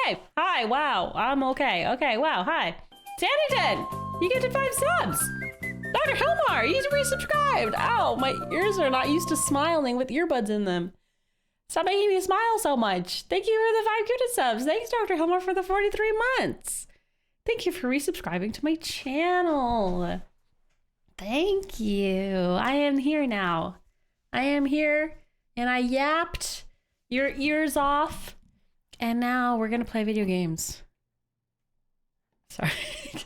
okay. Hi, wow. I'm okay. Okay, wow, hi. Sannington, you get to 5 subs. Dr. Hilmar, you resubscribed. Ow, my ears are not used to smiling with earbuds in them. Stop making me smile so much. Thank you for the 5 gifted subs. Thanks, Dr. Hilmar, for the 43 months. Thank you for resubscribing to my channel. Thank you. I am here now. I am here, and I yapped your ears off, and now we're gonna play video games. Sorry,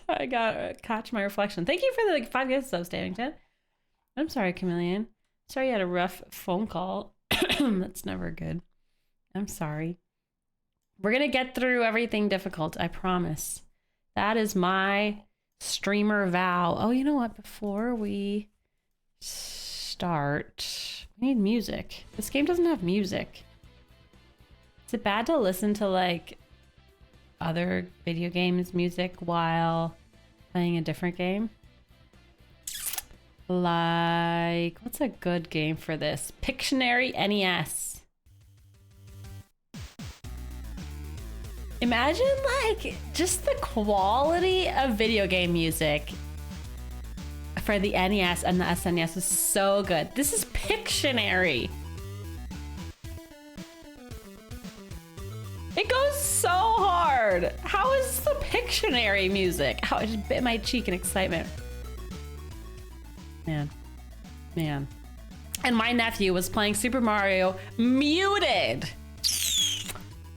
I gotta catch my reflection. Thank you for the 5 gifted subs, Stanington. I'm sorry, Chameleon. Sorry you had a rough phone call. That's never good. I'm sorry. We're gonna get through everything difficult, I promise. That is my streamer vow. Oh, you know what? Before we start, we need music. This game doesn't have music. Is it bad to listen to like other video games music while playing a different game? Like, what's a good game for this? Pictionary NES. Imagine like just the quality of video game music for the NES and the SNES is so good. This is Pictionary. It goes so hard. How is the Pictionary music? How I just bit my cheek in excitement. Man. And my nephew was playing Super Mario muted.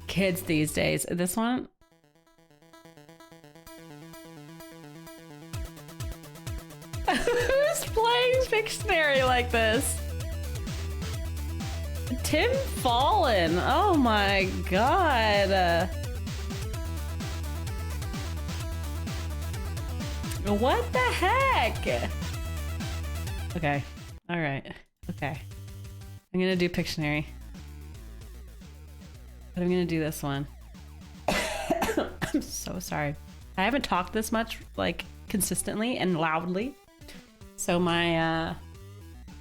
Kids these days. This one. Who's playing Pictionary like this? Tim Fallon. Oh my god. What the heck? Okay. All right. Okay. I'm gonna do Pictionary. But I'm gonna do this one. I'm so sorry. I haven't talked this much, like, consistently and loudly. So my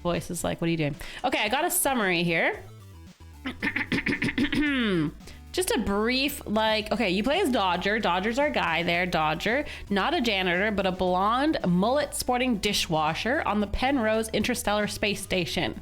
voice is like, what are you doing? Okay, I got a summary here. Just a brief, like, okay, you play as Dodger. Dodger's our guy there, Dodger. Not a janitor, but a blonde, mullet-sporting dishwasher on the Penrose Interstellar Space Station.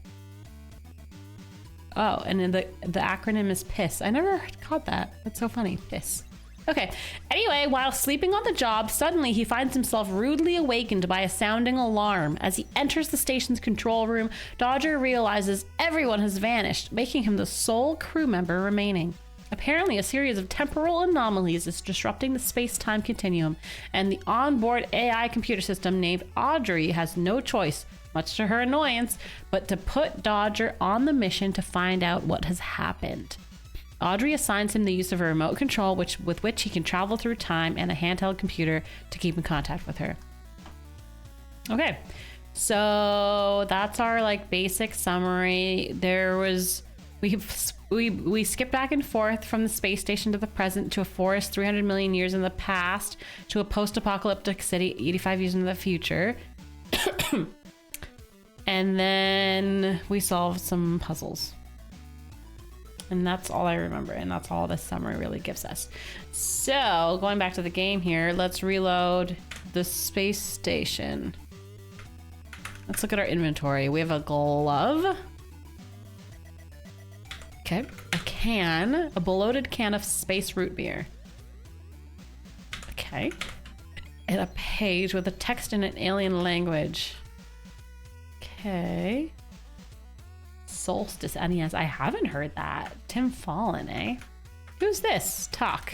Oh, and then the acronym is PISS. I never caught that. That's so funny, PISS. Okay, anyway, while sleeping on the job, suddenly he finds himself rudely awakened by a sounding alarm. As he enters the station's control room, Dodger realizes everyone has vanished, making him the sole crew member remaining. Apparently, a series of temporal anomalies is disrupting the space-time continuum, and the onboard AI computer system named Audrey has no choice, much to her annoyance, but to put Dodger on the mission to find out what has happened. Audrey assigns him the use of a remote control with which he can travel through time and a handheld computer to keep in contact with her. Okay, so that's our like basic summary. There was... We skipped back and forth from the space station to the present to a forest 300 million years in the past to a post-apocalyptic city 85 years in the future. And then we solved some puzzles. And that's all I remember, and that's all this summary really gives us. So, going back to the game here, let's reload the space station. Let's look at our inventory. We have a glove. Okay, a bloated can of space root beer. Okay, and a page with a text in an alien language. Okay. Solstice NES. I haven't heard that. Tim Fallon, eh? Who's this? Talk.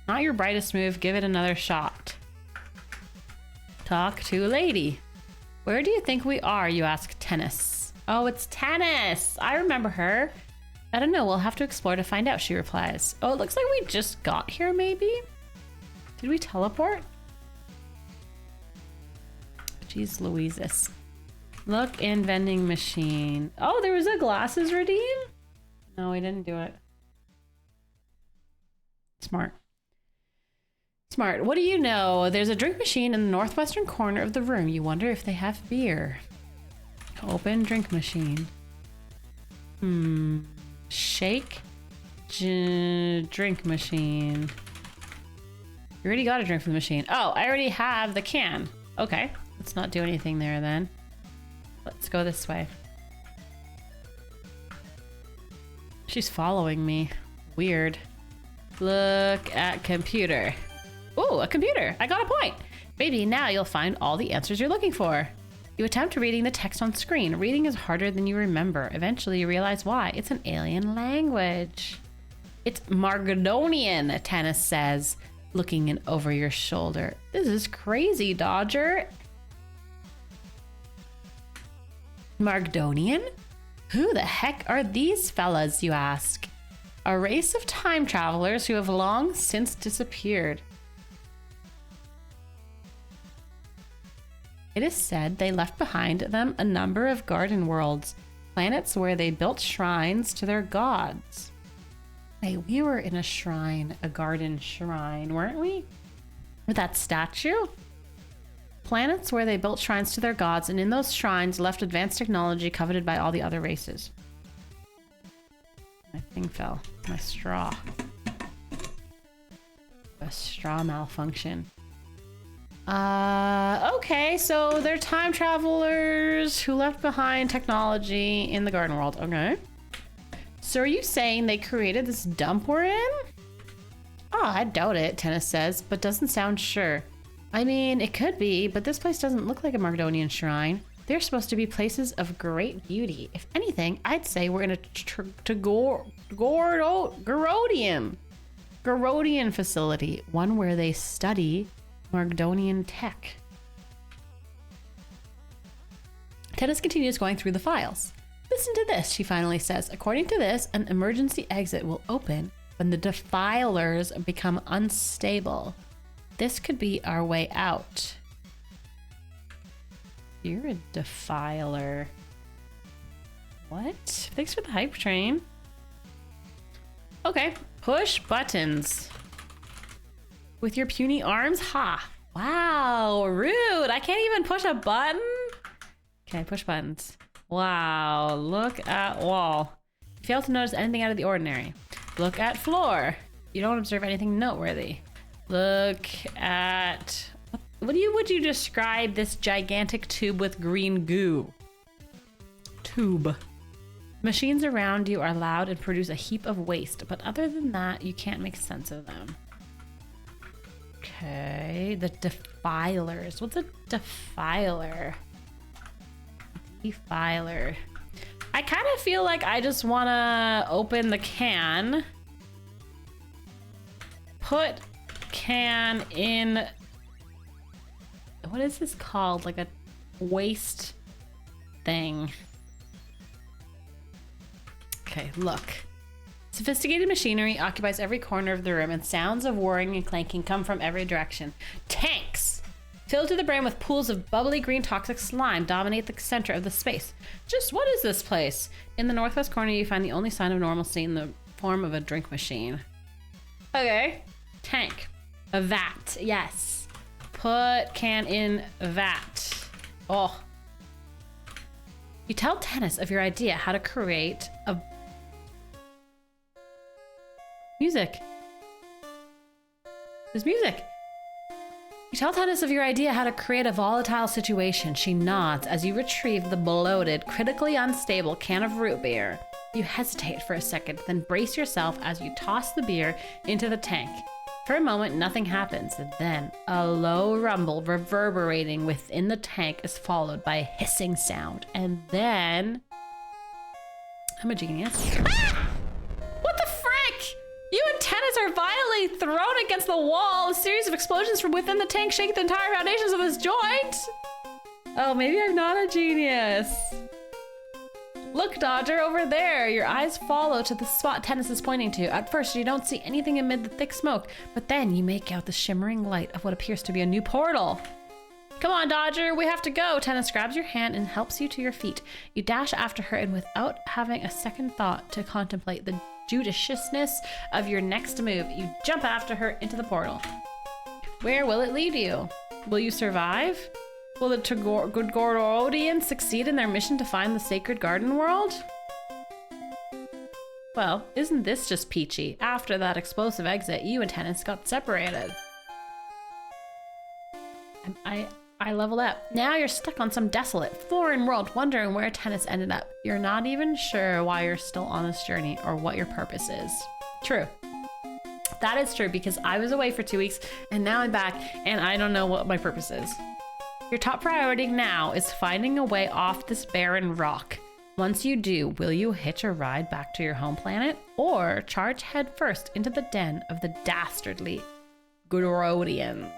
Not your brightest move. Give it another shot. Talk to a lady. Where do you think we are? You ask Tennis. Oh, it's Tennis. I remember her. I don't know. We'll have to explore to find out, she replies. Oh, it looks like we just got here, maybe? Did we teleport? Jeez Louises. Look in vending machine. Oh, there was a glasses redeem? No, we didn't do it. Smart. Smart. What do you know? There's a drink machine in the northwestern corner of the room. You wonder if they have beer. Open drink machine. Shake. Drink machine. You already got a drink from the machine. Oh, I already have the can. Okay, let's not do anything there then. Let's go this way. She's following me. Weird. Look at computer. Ooh, a computer. I got a point. Maybe now you'll find all the answers you're looking for. You attempt reading the text on screen. Reading is harder than you remember. Eventually you realize why. It's an alien language. It's Margdonian, Tennis says, looking in over your shoulder. This is crazy, Dodger. Margdonian? Who the heck are these fellas, you ask? A race of time travelers who have long since disappeared. It is said they left behind them a number of garden worlds, planets where they built shrines to their gods. Hey, we were in a shrine, a garden shrine, weren't we? With that statue? Planets where they built shrines to their gods, and in those shrines left advanced technology coveted by all the other races. My thing fell. My straw. A straw malfunction. Okay, so they're time travelers who left behind technology in the garden world. Okay. So are you saying they created this dump we're in? Oh, I doubt it, Tennis says, but doesn't sound sure. I mean, it could be, but this place doesn't look like a Margdonian shrine. They're supposed to be places of great beauty. If anything, I'd say we're in a Garodian facility, one where they study Margdonian tech. Tennis continues going through the files. Listen to this, she finally says. According to this, an emergency exit will open when the defilers become unstable. This could be our way out. You're a defiler. What? Thanks for the hype train. Okay, push buttons. With your puny arms? Ha! Wow, rude. I can't even push a button? Okay, push buttons. Wow, look at wall. Fail to notice anything out of the ordinary. Look at floor. You don't observe anything noteworthy. Look at... Would you describe this gigantic tube with green goo? Tube. Machines around you are loud and produce a heap of waste, but other than that, you can't make sense of them. Okay, the defilers. What's a defiler? Defiler. I kind of feel like I just want to open the can. Put can in... What is this called? Like a waste thing. Okay, look. Sophisticated machinery occupies every corner of the room, and sounds of whirring and clanking come from every direction. Tanks! Filled to the brim with pools of bubbly green toxic slime dominate the center of the space. Just what is this place? In the northwest corner, you find the only sign of normalcy in the form of a drink machine. Okay. Tank. A vat. Yes. Put can in vat. Oh. You tell Tennis of your idea how to create a... Music. There's music. You tell Tennis of your idea how to create a volatile situation. She nods as you retrieve the bloated, critically unstable can of root beer. You hesitate for a second, then brace yourself as you toss the beer into the tank. For a moment, nothing happens, and then a low rumble reverberating within the tank is followed by a hissing sound, and then... I'm a genius. Ah! What the frick? You and Tennis are violently thrown against the wall. A series of explosions from within the tank shake the entire foundations of this joint. Oh, maybe I'm not a genius. Look, Dodger, over there. Your eyes follow to the spot Tennis is pointing to. At first, you don't see anything amid the thick smoke, but then you make out the shimmering light of what appears to be a new portal. Come on, Dodger, we have to go. Tennis grabs your hand and helps you to your feet. You dash after her, and without having a second thought to contemplate the judiciousness of your next move, you jump after her into the portal. Where will it lead you? Will you survive? Will the Garodians succeed in their mission to find the sacred garden world? Well, isn't this just peachy? After that explosive exit, you and Tennis got separated. And I leveled up. Now you're stuck on some desolate, foreign world, wondering where Tennis ended up. You're not even sure why you're still on this journey or what your purpose is. True. That is true, because I was away for 2 weeks and now I'm back and I don't know what my purpose is. Your top priority now is finding a way off this barren rock. Once you do, will you hitch a ride back to your home planet or charge headfirst into the den of the dastardly Grodians?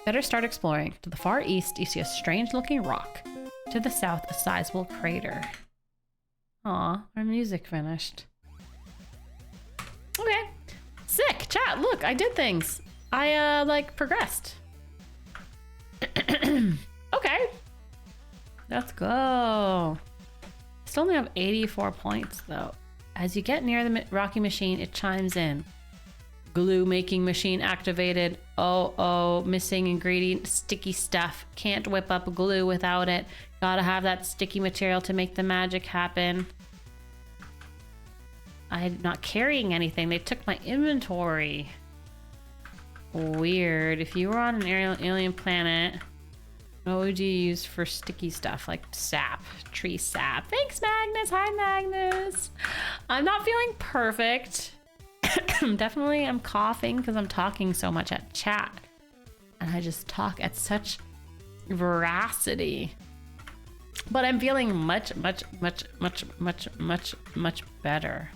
Better start exploring. To the far east, you see a strange-looking rock. To the south, a sizable crater. Aw, our music finished. Okay. Sick. Chat, look, I did things. I, progressed. Okay. Let's go. Still only have 84 points, though. As you get near the rocky machine, it chimes in. Glue making machine activated. Oh, missing ingredient, sticky stuff. Can't whip up glue without it. Gotta have that sticky material to make the magic happen. I'm not carrying anything. They took my inventory. Weird. If you were on an alien planet, what would you use for sticky stuff? Like sap, tree sap. Thanks, Magnus. Hi, Magnus. I'm not feeling perfect. Definitely I'm coughing because I'm talking so much at chat. And I just talk at such veracity. But I'm feeling much better.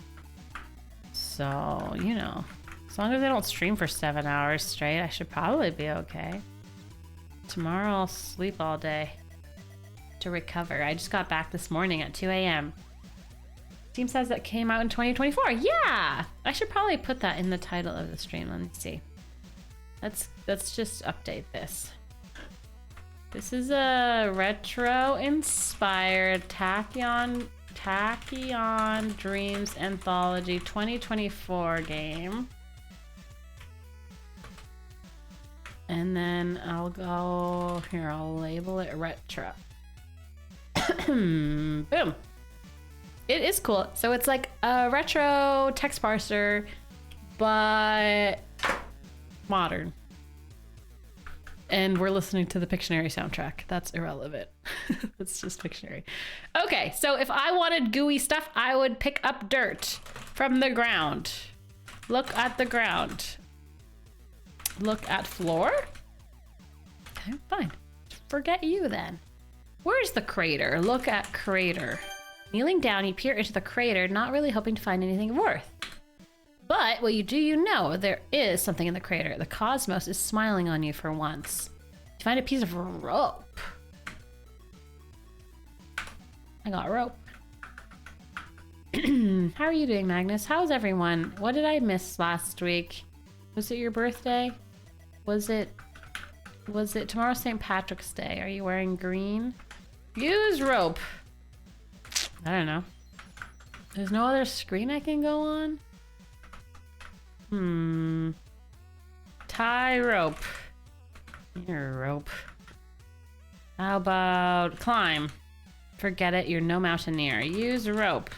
So, you know, as long as I don't stream for 7 hours straight, I should probably be okay. Tomorrow I'll sleep all day to recover. I just got back this morning at 2 a.m. Steam says that came out in 2024. Yeah! I should probably put that in the title of the stream. Let me see. Let's just update this. This is a retro-inspired Tachyon Dreams Anthology 2024 game. And then I'll go here, I'll label it retro. Boom. It is cool. So it's like a retro text parser, but modern. And we're listening to the Pictionary soundtrack. That's irrelevant. It's just Pictionary. Okay, so if I wanted gooey stuff, I would pick up dirt from the ground. Look at the ground. Look at floor? Okay, fine. Forget you then. Where's the crater? Look at crater. Kneeling down, you peer into the crater, not really hoping to find anything of worth. But what you do, you know there is something in the crater. The cosmos is smiling on you for once. You find a piece of rope. I got rope. How are you doing, Magnus? How's everyone? What did I miss last week? Was it your birthday? Was it tomorrow's St. Patrick's Day? Are you wearing green? Use rope. I don't know. There's no other screen I can go on? Tie rope. Your rope. How about climb? Forget it, you're no mountaineer. Use rope.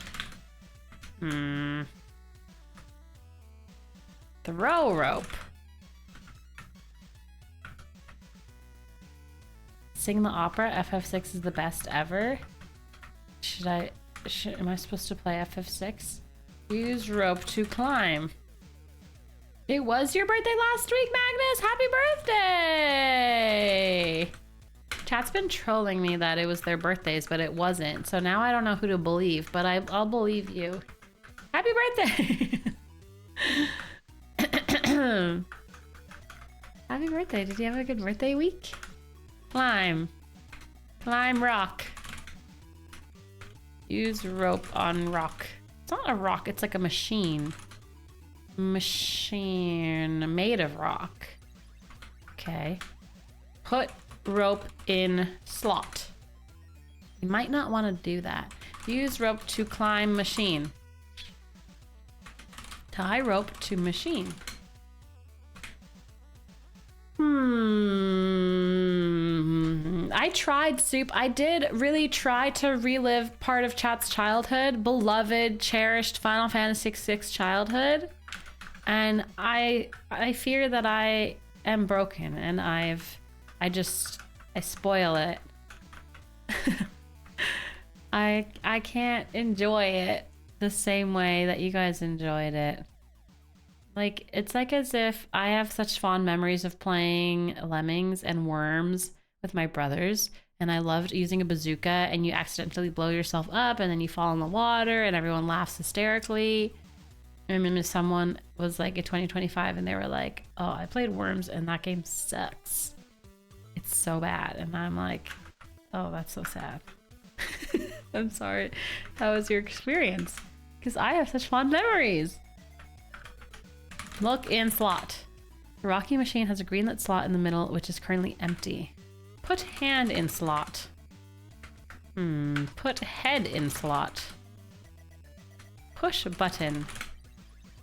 Throw rope. Sing the opera. FF6 is the best ever. Am I supposed to play FF6? Use rope to climb. It was your birthday last week, Magnus! Happy birthday! Chat's been trolling me that it was their birthdays, but it wasn't. So now I don't know who to believe, but I'll believe you. Happy birthday! Happy birthday. Did you have a good birthday week? Climb. Climb rock. Use rope on rock. It's not a rock, it's like a machine. Machine made of rock. Okay. Put rope in slot. You might not want to do that. Use rope to climb machine. Tie rope to machine. I I tried Soup. I did really try to relive part of chat's childhood, beloved, cherished Final Fantasy VI childhood. And I fear that I am broken and I spoil it. I can't enjoy it the same way that you guys enjoyed it. Like, it's like as if I have such fond memories of playing Lemmings and Worms with my brothers, and I loved using a bazooka and you accidentally blow yourself up and then you fall in the water and everyone laughs hysterically. I remember someone was like in 2025 and they were like, oh, I played Worms and that game sucks. It's so bad. And I'm like, oh, that's so sad. I'm sorry that was your experience, because I have such fond memories. Look in slot. The Rocky machine has a green-lit slot in the middle, which is currently empty. Put hand in slot. Put head in slot. Push button.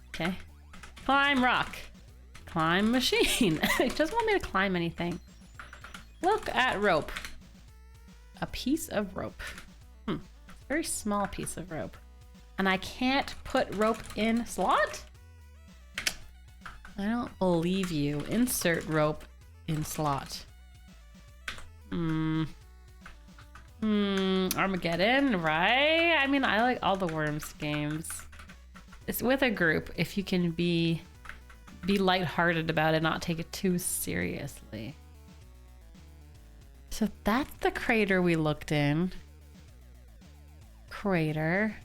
Okay. Climb rock. Climb machine. It doesn't want me to climb anything. Look at rope. A piece of rope. Very small piece of rope. And I can't put rope in slot? I don't believe you. Insert rope in slot. Armageddon, right? I mean, I like all the Worms games. It's with a group, if you can be lighthearted about it, not take it too seriously. So that's the crater we looked in. Crater.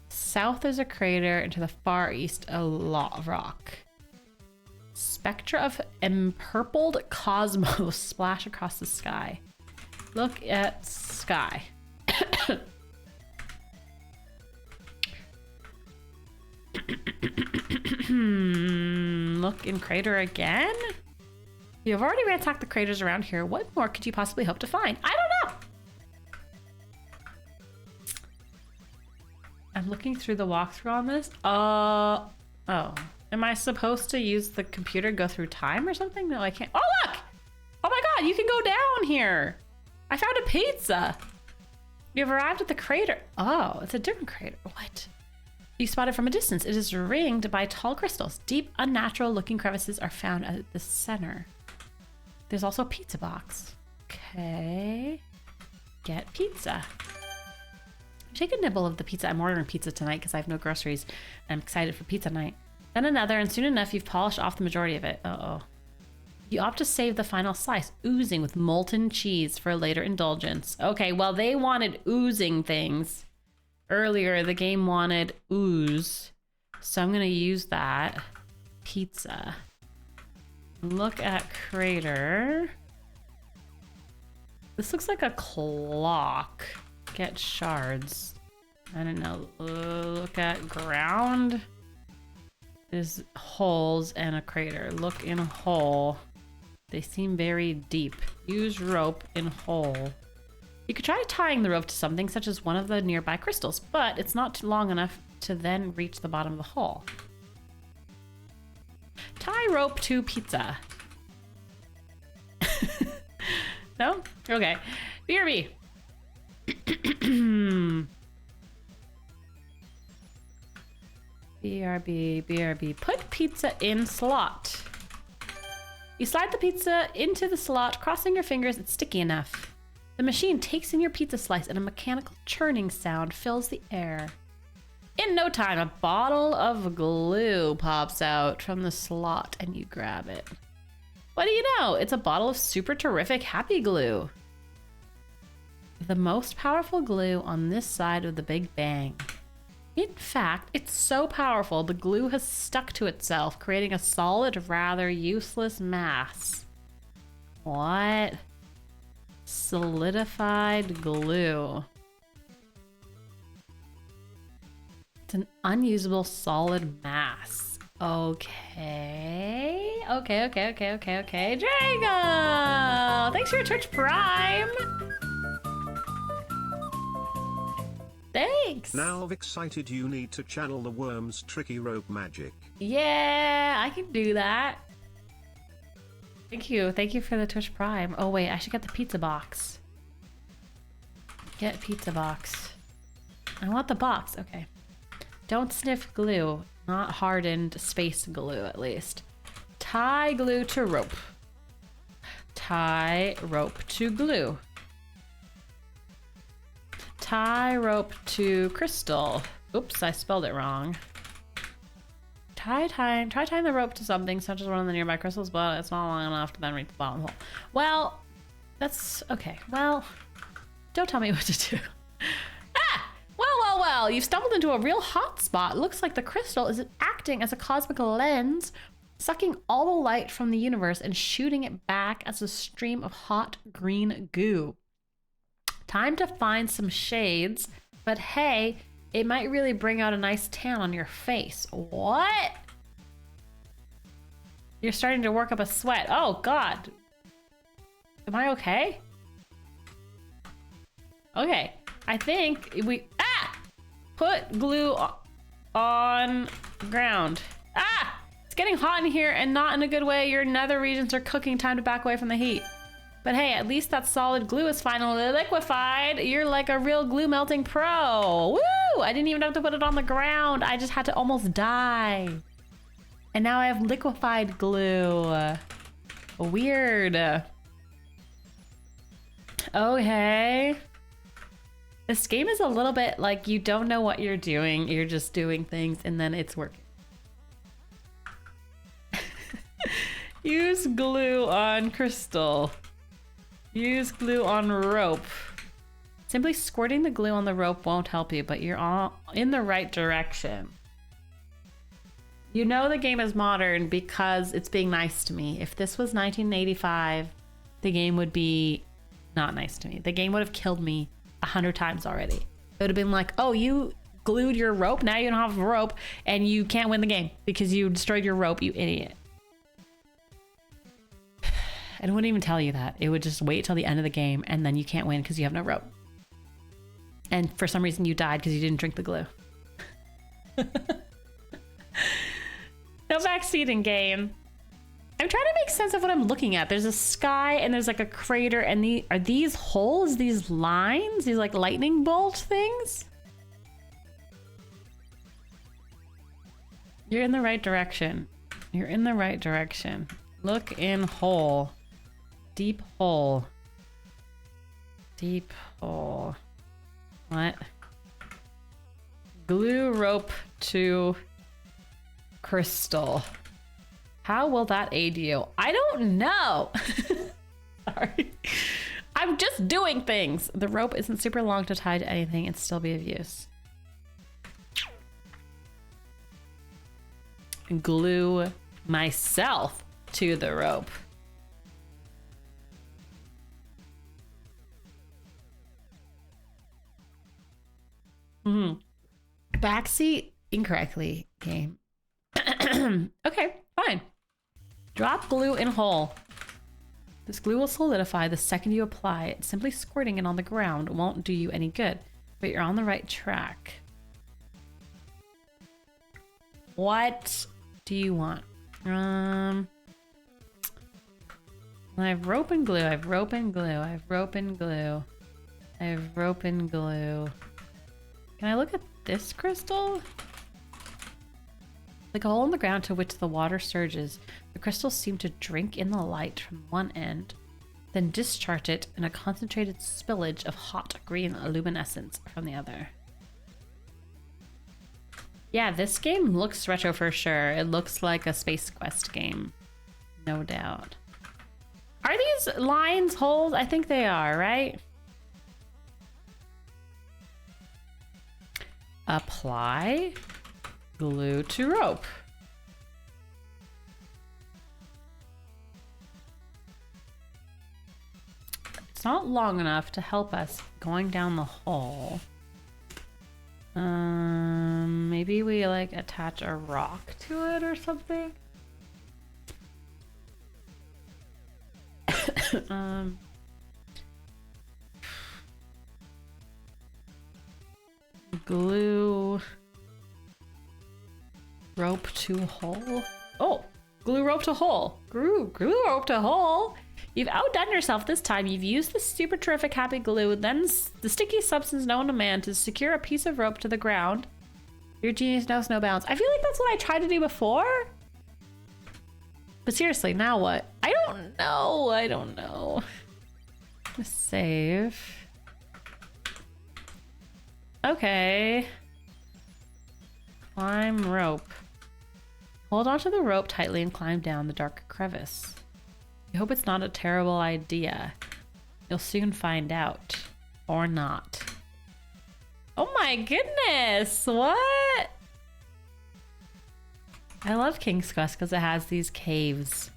South is a crater, and to the far east, a rock. Spectra of empurpled cosmos splash across the sky. Look at sky. Look in crater again? You've already ransacked the craters around here. What more could you possibly hope to find? I don't know! I'm looking through the walkthrough on this. Oh. Am I supposed to use the computer, go through time or something? No, I can't. Oh, look! Oh my god, you can go down here! I found a pizza! You've arrived at the crater. Oh, it's a different crater. What? You spot it from a distance. It is ringed by tall crystals. Deep, unnatural looking crevices are found at the center. There's also a pizza box. Okay. Get pizza. Take a nibble of the pizza. I'm ordering pizza tonight because I have no groceries. I'm excited for pizza night. Then another, and soon enough you've polished off the majority of it. Uh-oh. You opt to save the final slice, oozing with molten cheese for a later indulgence. Okay, well, they wanted oozing things. Earlier, the game wanted ooze. So I'm going to use that. Pizza. Look at crater. This looks like a clock. Get shards. I don't know. Look at ground. There's holes and a crater. Look in a hole. They seem very deep. Use rope in hole. You could try tying the rope to something such as one of the nearby crystals, but it's not long enough to then reach the bottom of the hole. Tie rope to pizza. No? Okay. BRB. BRB. Put pizza in slot. You slide the pizza into the slot, crossing your fingers. It's sticky enough. The machine takes in your pizza slice and a mechanical churning sound fills the air. In no time, a bottle of glue pops out from the slot and you grab it. What do you know? It's a bottle of super terrific happy glue. The most powerful glue on this side of the Big Bang. In fact, it's so powerful, the glue has stuck to itself, creating a solid, rather useless mass. What? Solidified glue. It's an unusable solid mass. Okay. Drago! Thanks for your Twitch Prime! Thanks! Now I've excited you need to channel the worm's tricky rope magic. Yeah, I can do that. Thank you. Thank you for the Twitch Prime. Oh, wait. I should get the pizza box. Get pizza box. I want the box. Okay. Don't sniff glue. Not hardened space glue, at least. Tie glue to rope. Tie rope to glue. Tie rope to crystal. Oops, I spelled it wrong. Try tying the rope to something such as one of the nearby crystals, but it's not long enough to then reach the bottom hole. Well, that's okay. Well, don't tell me what to do. Ah! Well, you've stumbled into a real hot spot. Looks like the crystal is acting as a cosmic lens, sucking all the light from the universe and shooting it back as a stream of hot green goo. Time to find some shades, but hey, it might really bring out a nice tan on your face. What? You're starting to work up a sweat. Oh, God. Am I okay? Okay. I think we... Ah! Put glue on ground. Ah! It's getting hot in here and not in a good way. Your nether regions are cooking. Time to back away from the heat. But hey, at least that solid glue is finally liquefied. You're like a real glue melting pro. Woo! I didn't even have to put it on the ground. I just had to almost die. And now I have liquefied glue. Weird. Okay. This game is a little bit like you don't know what you're doing. You're just doing things and then it's working. Use glue on crystal. Use glue on rope. Simply squirting the glue on the rope won't help you, but you're all in the right direction. You know the game is modern because it's being nice to me. If this was 1985, the game would be not nice to me. The game would have killed me 100 times already. It would have been like, oh, you glued your rope, now you don't have a rope, and you can't win the game because you destroyed your rope, you idiot. It wouldn't even tell you that. It would just wait till the end of the game and then you can't win because you have no rope. And for some reason you died because you didn't drink the glue. No backseating game. I'm trying to make sense of what I'm looking at. There's a sky and there's like a crater and are these holes, these lines, these like lightning bolt things? You're in the right direction. You're in the right direction. Look in hole. Deep hole. Deep hole. What? Glue rope to crystal. How will that aid you? I don't know. Sorry. I'm just doing things. The rope isn't super long to tie to anything and still be of use. Glue myself to the rope. Backseat incorrectly, game. Okay, fine. Drop glue in hole. This glue will solidify the second you apply it. Simply squirting it on the ground won't do you any good, but you're on the right track. What do you want? I have rope and glue. I have rope and glue. I have rope and glue. I have rope and glue. Can I look at this crystal? Like a hole in the ground to which the water surges, the crystals seem to drink in the light from one end, then discharge it in a concentrated spillage of hot green luminescence from the other. Yeah, this game looks retro for sure. It looks like a Space Quest game, no doubt. Are these lines holes? I think they are, right? Apply glue to rope. It's not long enough to help us going down the hole. Maybe we like attach a rock to it or something. Glue rope to hole. Oh, glue rope to hole. Glue rope to hole? You've outdone yourself this time. You've used the super terrific happy glue, then the sticky substance known to man to secure a piece of rope to the ground. Your genius knows no bounds. I feel like that's what I tried to do before. But seriously, now what? I don't know. Let's save. Okay. Climb rope. Hold onto the rope tightly and climb down the dark crevice. I hope it's not a terrible idea. You'll soon find out. Or not. Oh my goodness! What? I love King's Quest because it has these caves.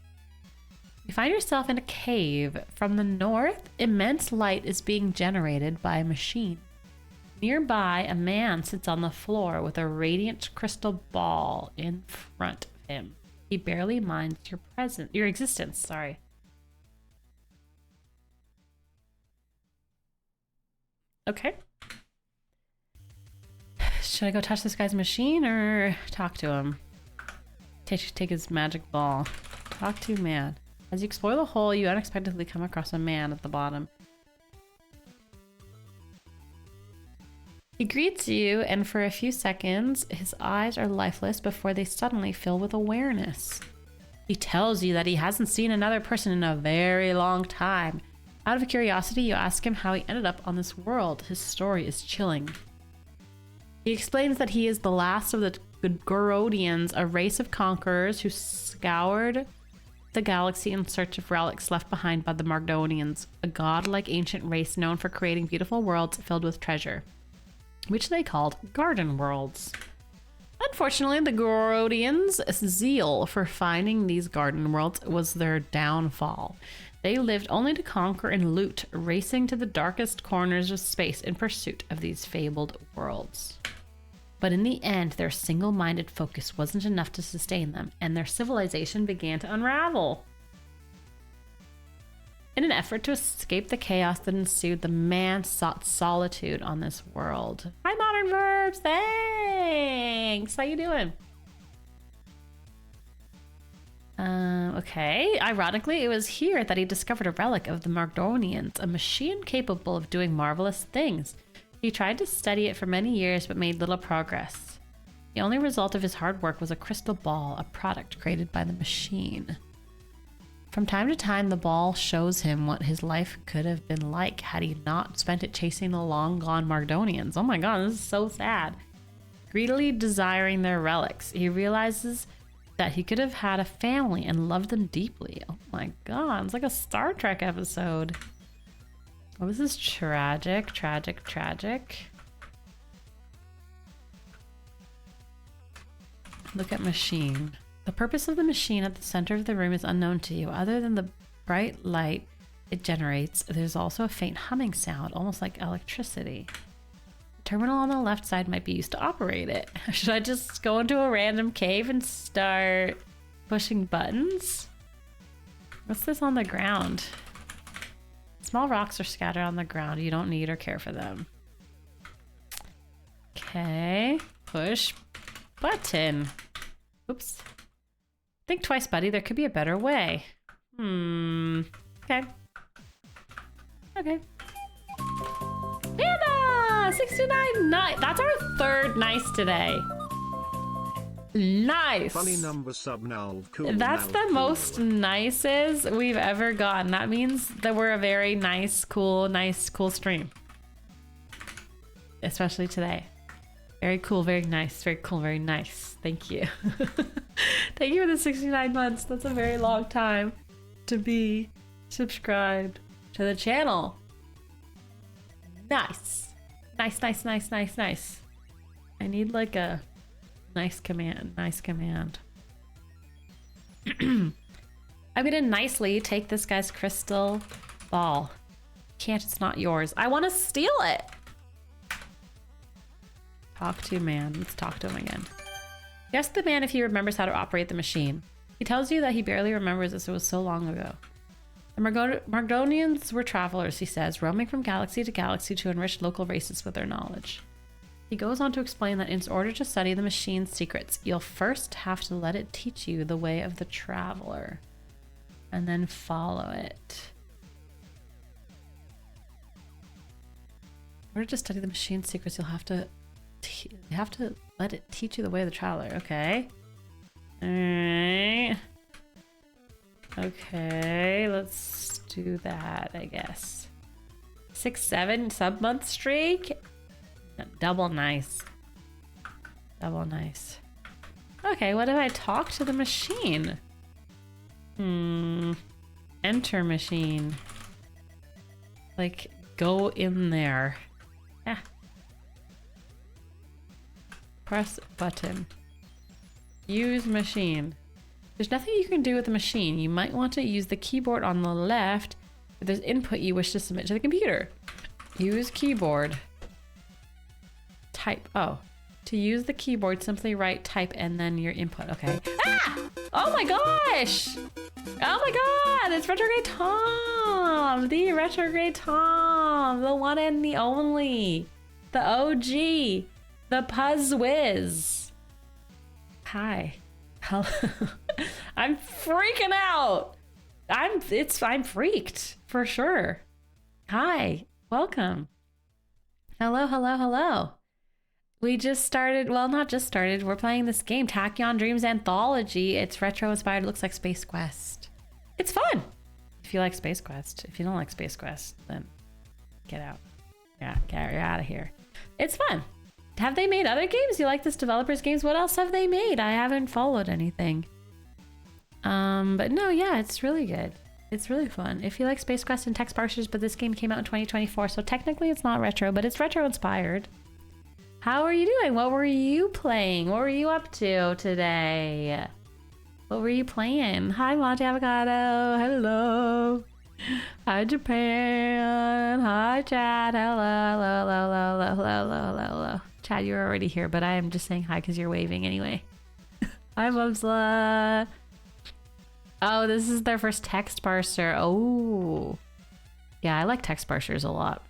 You find yourself in a cave. From the north, immense light is being generated by a machine. Nearby, a man sits on the floor with a radiant crystal ball in front of him. He barely minds your existence, sorry. Okay. Should I go touch this guy's machine or talk to him? Take his magic ball. Talk to man. As you explore the hole, you unexpectedly come across a man at the bottom. He greets you, and for a few seconds, his eyes are lifeless before they suddenly fill with awareness. He tells you that he hasn't seen another person in a very long time. Out of curiosity, you ask him how he ended up on this world. His story is chilling. He explains that he is the last of the Gorodians, a race of conquerors who scoured the galaxy in search of relics left behind by the Mardonians, a godlike ancient race known for creating beautiful worlds filled with treasure, which they called garden worlds. Unfortunately, the Gorodians' zeal for finding these garden worlds was their downfall. They lived only to conquer and loot, racing to the darkest corners of space in pursuit of these fabled worlds. But in the end, their single-minded focus wasn't enough to sustain them, and their civilization began to unravel. In an effort to escape the chaos that ensued, the man sought solitude on this world. Hi, Modern Verbs! Thanks! How you doing? Okay. Ironically, it was here that he discovered a relic of the Mardonians, a machine capable of doing marvelous things. He tried to study it for many years, but made little progress. The only result of his hard work was a crystal ball, a product created by the machine. From time to time, the ball shows him what his life could have been like had he not spent it chasing the long-gone Mardonians. Oh my god, this is so sad. Greedily desiring their relics, he realizes that he could have had a family and loved them deeply. Oh my god, it's like a Star Trek episode. Oh, this is tragic, tragic, tragic. Look at machine. The purpose of the machine at the center of the room is unknown to you. Other than the bright light it generates, there's also a faint humming sound, almost like electricity. The terminal on the left side might be used to operate it. Should I just go into a random cave and start pushing buttons? What's this on the ground? Small rocks are scattered on the ground. You don't need or care for them. Okay. Push button. Oops. Think twice, buddy. There could be a better way. Okay. Okay. Anna! 69 nice. That's our third nice today. Nice. Funny number sub now. Cool. That's the most nices we've ever gotten. That means that we're a very nice, cool stream. Especially today. Very cool, very nice, very cool, very nice. Thank you. Thank you for the 69 months. That's a very long time to be subscribed to the channel. Nice. Nice, nice, nice, nice, nice. I need like a nice command, nice command. I'm gonna nicely take this guy's crystal ball. Can't, it's not yours. I want to steal it. Talk to man. Let's talk to him again. You ask the man if he remembers how to operate the machine. He tells you that he barely remembers as it was so long ago. The Mardonians were travelers, he says, roaming from galaxy to galaxy to enrich local races with their knowledge. He goes on to explain that in order to study the machine's secrets, you'll first have to let it teach you the way of the traveler, and then follow it. In order to study the machine's secrets, you'll have to let it teach you the way of the traveler. Okay. All right. Okay, let's do that, I guess. 6-7 sub-month streak. Double nice. Double nice. Okay, what if I talk to the machine? Enter machine. Like, go in there. Ah. Press button. Use machine. There's nothing you can do with the machine. You might want to use the keyboard on the left if there's input you wish to submit to the computer. Use keyboard. Type. Oh. To use the keyboard, simply write type and then your input. Okay. Ah! Oh my gosh! Oh my god! It's Retrograde Tom! The Retrograde Tom! The one and the only! The OG! The Puzz Whiz! Hi. Hello. I'm freaking out! I'm freaked, for sure. Hi. Welcome. Hello, hello, hello. We just started, well, not just started, we're playing this game, Tachyon Dreams Anthology. It's retro-inspired, looks like Space Quest. It's fun! If you like Space Quest. If you don't like Space Quest, then get out. Yeah, get out of here. It's fun. Have they made other games? You like this developer's games? What else have they made? I haven't followed anything. But no, yeah, it's really good. It's really fun. If you like Space Quest and text parsers, but this game came out in 2024, so technically it's not retro, but it's retro-inspired. How are you doing? What were you playing? What were you up to today? What were you playing? Hi, Monty Avocado. Hello. Hi, Japan. Hi, Chad. Hello, hello, hello, hello, hello, hello, hello. Chad, you're already here, but I am just saying hi because you're waving anyway. Hi, Bubsla. Oh, this is their first text parser. Oh. Yeah, I like text parsers a lot.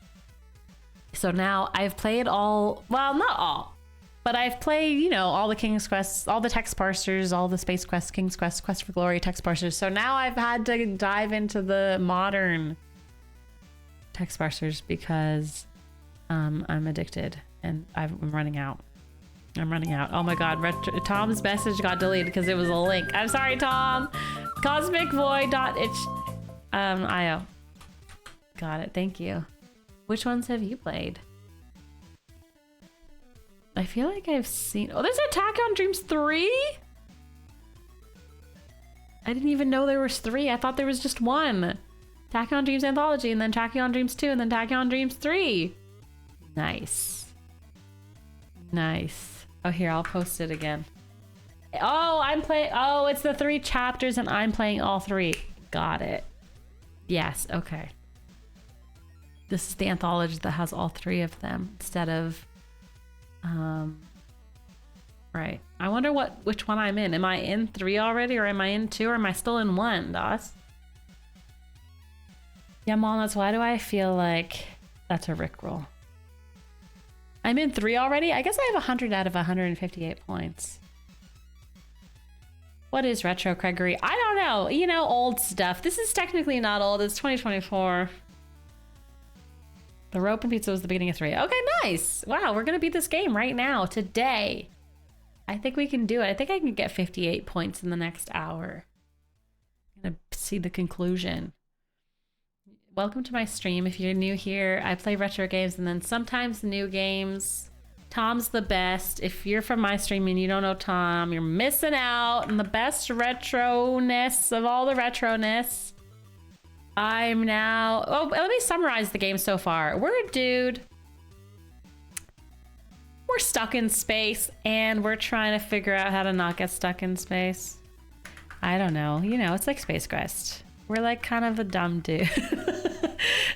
So now I've played all, well, not all, but I've played, you know, all the King's Quests, all the text parsers, all the Space Quest, King's Quest, Quest for Glory text parsers. So now I've had to dive into the modern text parsers because I'm addicted and I'm running out. I'm running out. Oh my God, Tom's message got deleted because it was a link. I'm sorry, Tom. Cosmicvoid.itch.io. Got it. Thank you. Which ones have you played? I feel like I've seen... Oh, there's a Tachyon Dreams 3? I didn't even know there was 3. I thought there was just 1. Tachyon Dreams Anthology, and then Tachyon Dreams 2, and then Tachyon Dreams 3. Nice. Nice. Oh, here, I'll post it again. Oh, I'm playing... Oh, it's the 3 chapters, and I'm playing all 3. Got it. Yes, okay. This is the anthology that has all 3 of them instead of, right. I wonder which one I'm in. Am I in 3 already, or am I in 2, or am I still in 1, Das? Yeah, Walnuts, why do I feel like that's a Rickroll? I'm in 3 already? I guess I have 100 out of 158 points. What is retro, Gregory? I don't know. You know, old stuff. This is technically not old. It's 2024. The rope and pizza was the beginning of 3. Okay, nice. Wow, we're going to beat this game right now, today. I think we can do it. I think I can get 58 points in the next hour. I'm going to see the conclusion. Welcome to my stream. If you're new here, I play retro games and then sometimes new games. Tom's the best. If you're from my stream and you don't know Tom, you're missing out on the best retroness of all the retroness. I'm now... Oh, let me summarize the game so far. We're a dude. We're stuck in space, and we're trying to figure out how to not get stuck in space. I don't know. You know, it's like Space Quest. We're like kind of a dumb dude.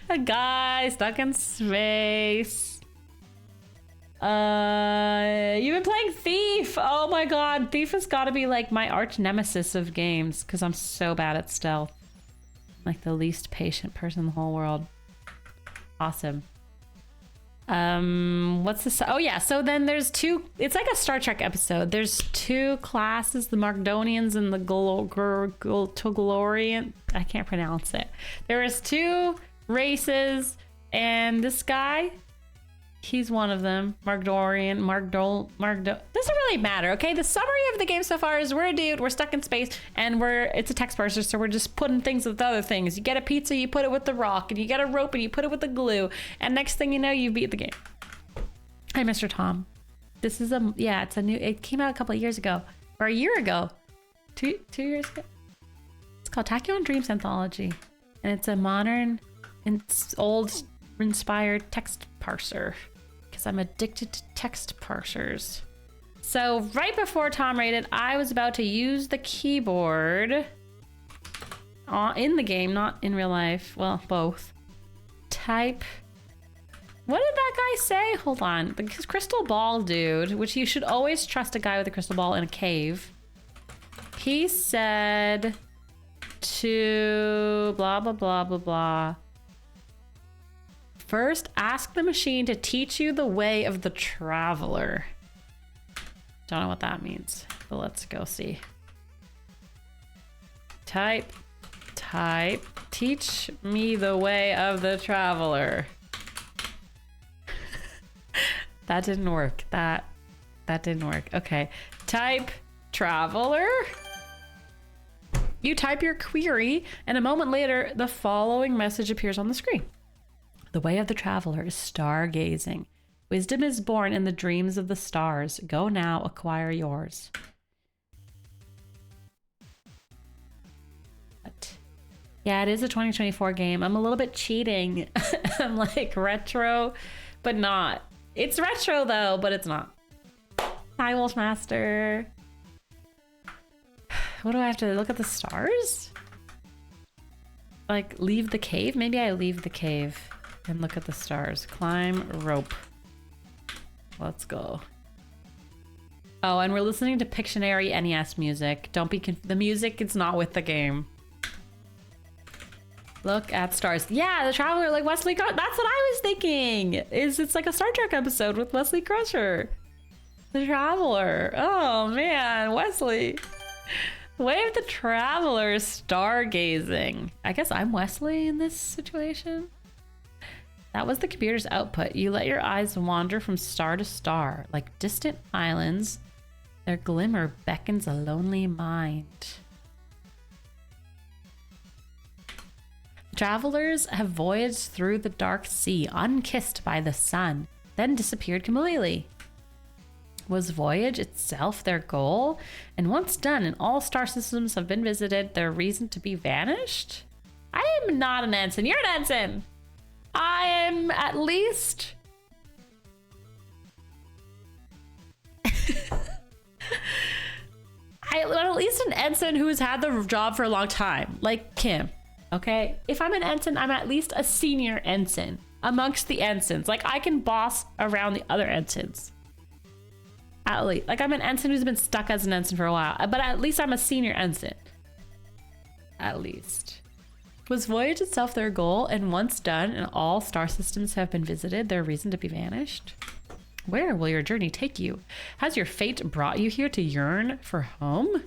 A guy stuck in space. You've been playing Thief. Oh my God. Thief has got to be like my arch nemesis of games because I'm so bad at stealth. Like the least patient person in the whole world. Awesome. What's this? Oh yeah, so then there's two, it's like a Star Trek episode. There's two classes, the Markdonians and the Togolorian. I can't pronounce it. There is two races, and this guy, he's one of them. Markdorian, doesn't really matter, okay? The summary of the game so far is we're a dude, we're stuck in space, and it's a text parser, so we're just putting things with other things. You get a pizza, you put it with the rock, and you get a rope, and you put it with the glue, and next thing you know, you beat the game. Hi, Mr. Tom. This is it came out a couple of years ago, or a year ago. Two years ago? It's called Tachyon Dreams Anthology, and it's a modern, old, inspired text parser. Because I'm addicted to text parsers. So right before Tom rated, I was about to use the keyboard in the game, not in real life. Well, both. Type. What did that guy say? Hold on. The crystal ball dude, which you should always trust a guy with a crystal ball in a cave. He said to blah, blah, blah, blah, blah. First, ask the machine to teach you the way of the traveler. Don't know what that means, but let's go see. Type, teach me the way of the traveler. That didn't work. That didn't work. Okay, type traveler. You type your query, and a moment later, the following message appears on the screen. The way of the traveler is stargazing. Wisdom is born in the dreams of the stars. Go now, acquire yours. What? Yeah, it is a 2024 game. I'm a little bit cheating. I'm like retro, but not. It's retro though, but it's not. Hi, Wolfmaster. What do I have to look at the stars? Like leave the cave? Maybe I leave the cave. And look at the stars. Climb rope. Let's go. Oh, and we're listening to Pictionary NES music. Don't be the music is not with the game. Look at stars. Yeah, the traveler, like Wesley Crusher. That's what I was thinking. It's like a Star Trek episode with Wesley Crusher. The traveler. Oh man, Wesley. The way of the traveler is stargazing. I guess I'm Wesley in this situation. That was the computer's output. You let your eyes wander from star to star, like distant islands. Their glimmer beckons a lonely mind. Travelers have voyaged through the dark sea, unkissed by the sun, then disappeared completely. Was voyage itself their goal? And once done and all star systems have been visited, their reason to be vanished? I am not an ensign. You're an ensign! I am at least... I'm at least an ensign who has had the job for a long time, like Kim, okay? If I'm an ensign, I'm at least a senior ensign amongst the ensigns. Like, I can boss around the other ensigns. At least. Like, I'm an ensign who's been stuck as an ensign for a while, but at least I'm a senior ensign. At least. Was voyage itself their goal, and once done and all star systems have been visited, their reason to be vanished? Where will your journey take you? Has your fate brought you here to yearn for home?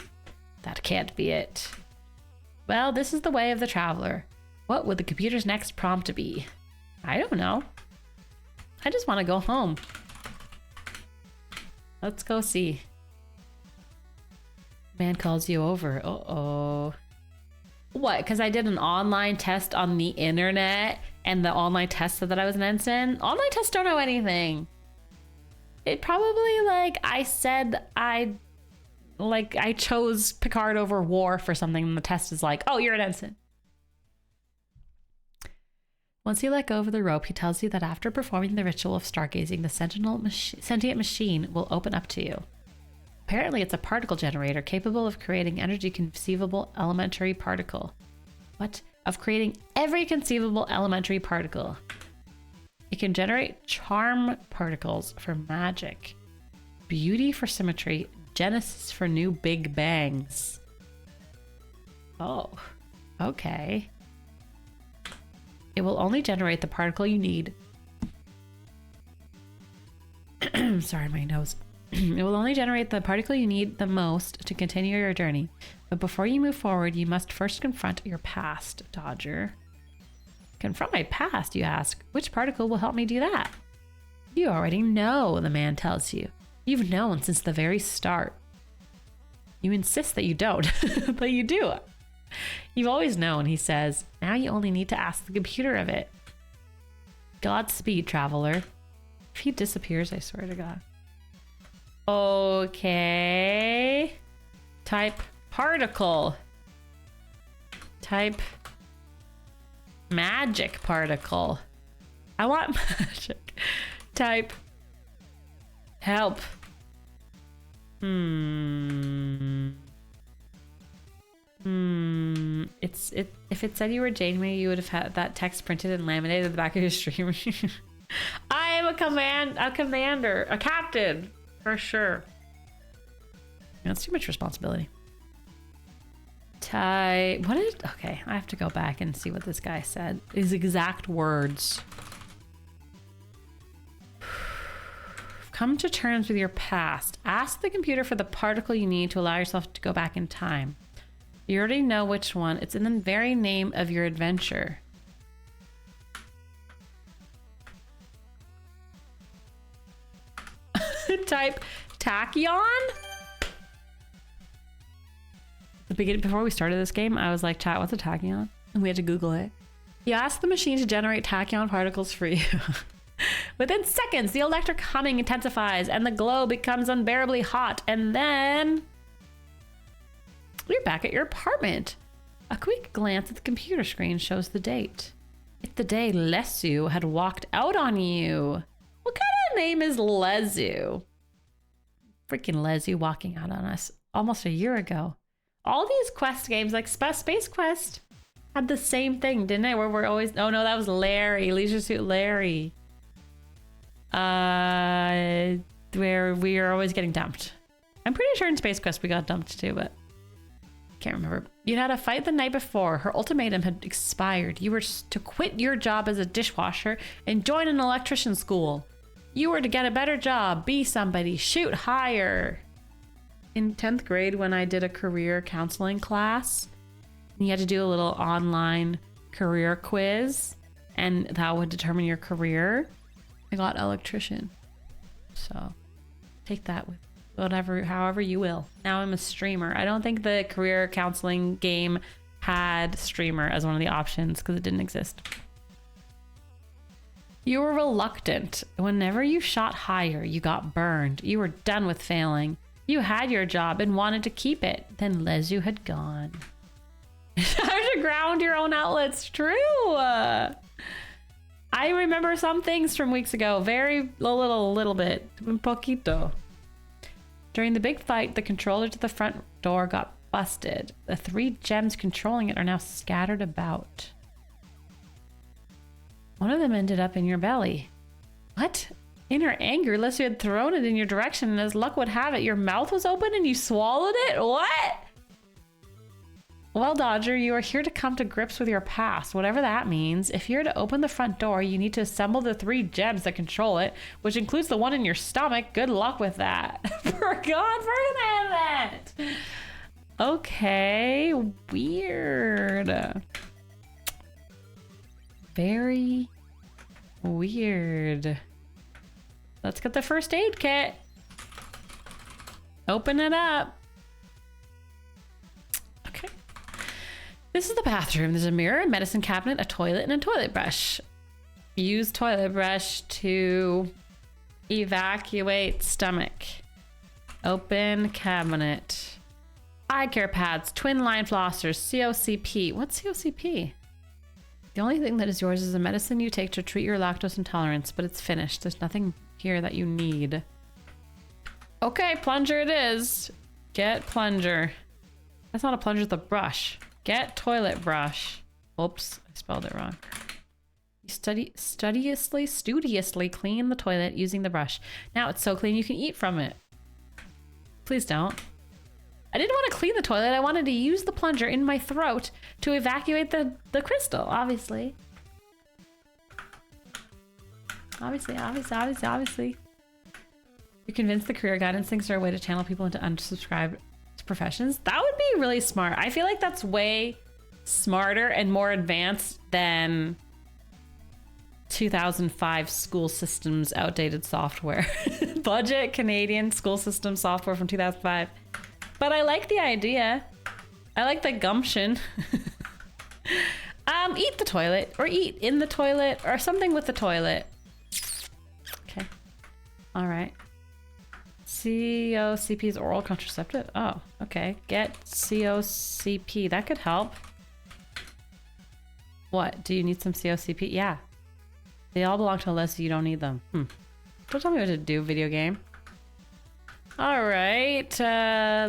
That can't be it. Well, this is the way of the traveler. What would the computer's next prompt be? I don't know. I just want to go home. Let's go see. Man calls you over. Uh-oh. What? Because I did an online test on the internet and the online test said that I was an ensign? Online tests don't know anything. It probably, like, I said I chose Picard over Worf or something, and the test is like, oh, you're an ensign. Once you let go of the rope, he tells you that after performing the ritual of stargazing, the sentient machine will open up to you. Apparently, it's a particle generator capable of creating energy conceivable elementary particle. What? Of creating every conceivable elementary particle. It can generate charm particles for magic, beauty for symmetry, genesis for new big bangs. Oh, okay. It will only generate the particle you need Sorry, my nose. It will only generate the particle you need the most to continue your journey. But before you move forward, you must first confront your past, Dodger. Confront my past, you ask. Which particle will help me do that? You already know, the man tells you. You've known since the very start. You insist that you don't, but you do. You've always known, he says. Now you only need to ask the computer of it. Godspeed, traveler. If he disappears, I swear to God. Okay. Type particle. Type magic particle. I want magic. Type help. If it said you were Janeway, you would have had that text printed and laminated at the back of your streamer. I am a commander, a captain, for sure. That's too much responsibility. Okay, I have to go back and see what this guy said. His exact words. Come to terms with your past. Ask the computer for the particle you need to allow yourself to go back in time. You already know which one. It's in the very name of your adventure. Type Tachyon? The beginning, before we started this game, I was like, chat, what's a tachyon? And we had to Google it. You ask the machine to generate tachyon particles for you. Within seconds, the electric humming intensifies and the glow becomes unbearably hot. And then you're back at your apartment. A quick glance at the computer screen shows the date. It's the day Lesu had walked out on you. What kind of name is Lesu? Freaking Lesu walking out on us almost a year ago. All these quest games, like Space Quest, had the same thing, didn't they? Where we're always... Oh, no, that was Larry. Leisure Suit Larry. Where we are always getting dumped. I'm pretty sure in Space Quest we got dumped too, but... Can't remember. You had a fight the night before. Her ultimatum had expired. You were to quit your job as a dishwasher and join an electrician school. You were to get a better job, be somebody, shoot higher. In 10th grade, when I did a career counseling class, you had to do a little online career quiz, and that would determine your career. I got electrician. So take that with whatever, however you will. Now I'm a streamer. I don't think the career counseling game had streamer as one of the options because it didn't exist. You were reluctant. Whenever you shot higher, you got burned. You were done with failing. You had your job and wanted to keep it. Then Lesu had gone. How to ground your own outlets. True. I remember some things from weeks ago. Very little bit. Un poquito. During the big fight, the controller to the front door got busted. The 3 gems controlling it are now scattered about. One of them ended up in your belly. What? In her anger, Lesu had thrown it in your direction, and as luck would have it, your mouth was open and you swallowed it? What? Well, Dodger, you are here to come to grips with your past, whatever that means. If you're to open the front door, you need to assemble the 3 gems that control it, which includes the one in your stomach. Good luck with that. For God, for it. Okay, weird. Very weird. Let's get the first aid kit. Open it up. Okay. This is the bathroom. There's a mirror, a medicine cabinet, a toilet, and a toilet brush. Use toilet brush to evacuate stomach. Open cabinet. Eye care pads, twin line flossers, COCP. What's COCP? The only thing that is yours is a medicine you take to treat your lactose intolerance, but it's finished. There's nothing here that you need. Okay, plunger it is. Get plunger. That's not a plunger, it's a brush. Get toilet brush. Oops, I spelled it wrong. You studiously clean the toilet using the brush. Now it's so clean you can eat from it. Please don't. I didn't want to clean the toilet. I wanted to use the plunger in my throat to evacuate the crystal, obviously. Obviously. You're convinced the career guidance things are a way to channel people into unsubscribed professions? That would be really smart. I feel like that's way smarter and more advanced than 2005 school systems outdated software. Budget Canadian school system software from 2005. But I like the idea. I like the gumption. Eat the toilet, or eat in the toilet, or something with the toilet. Okay. All right. COCP is oral contraceptive. Oh, okay. Get COCP. That could help. What? Do you need some COCP? Yeah. They all belong to a list, so you don't need them. Don't tell me what to do, video game. All right.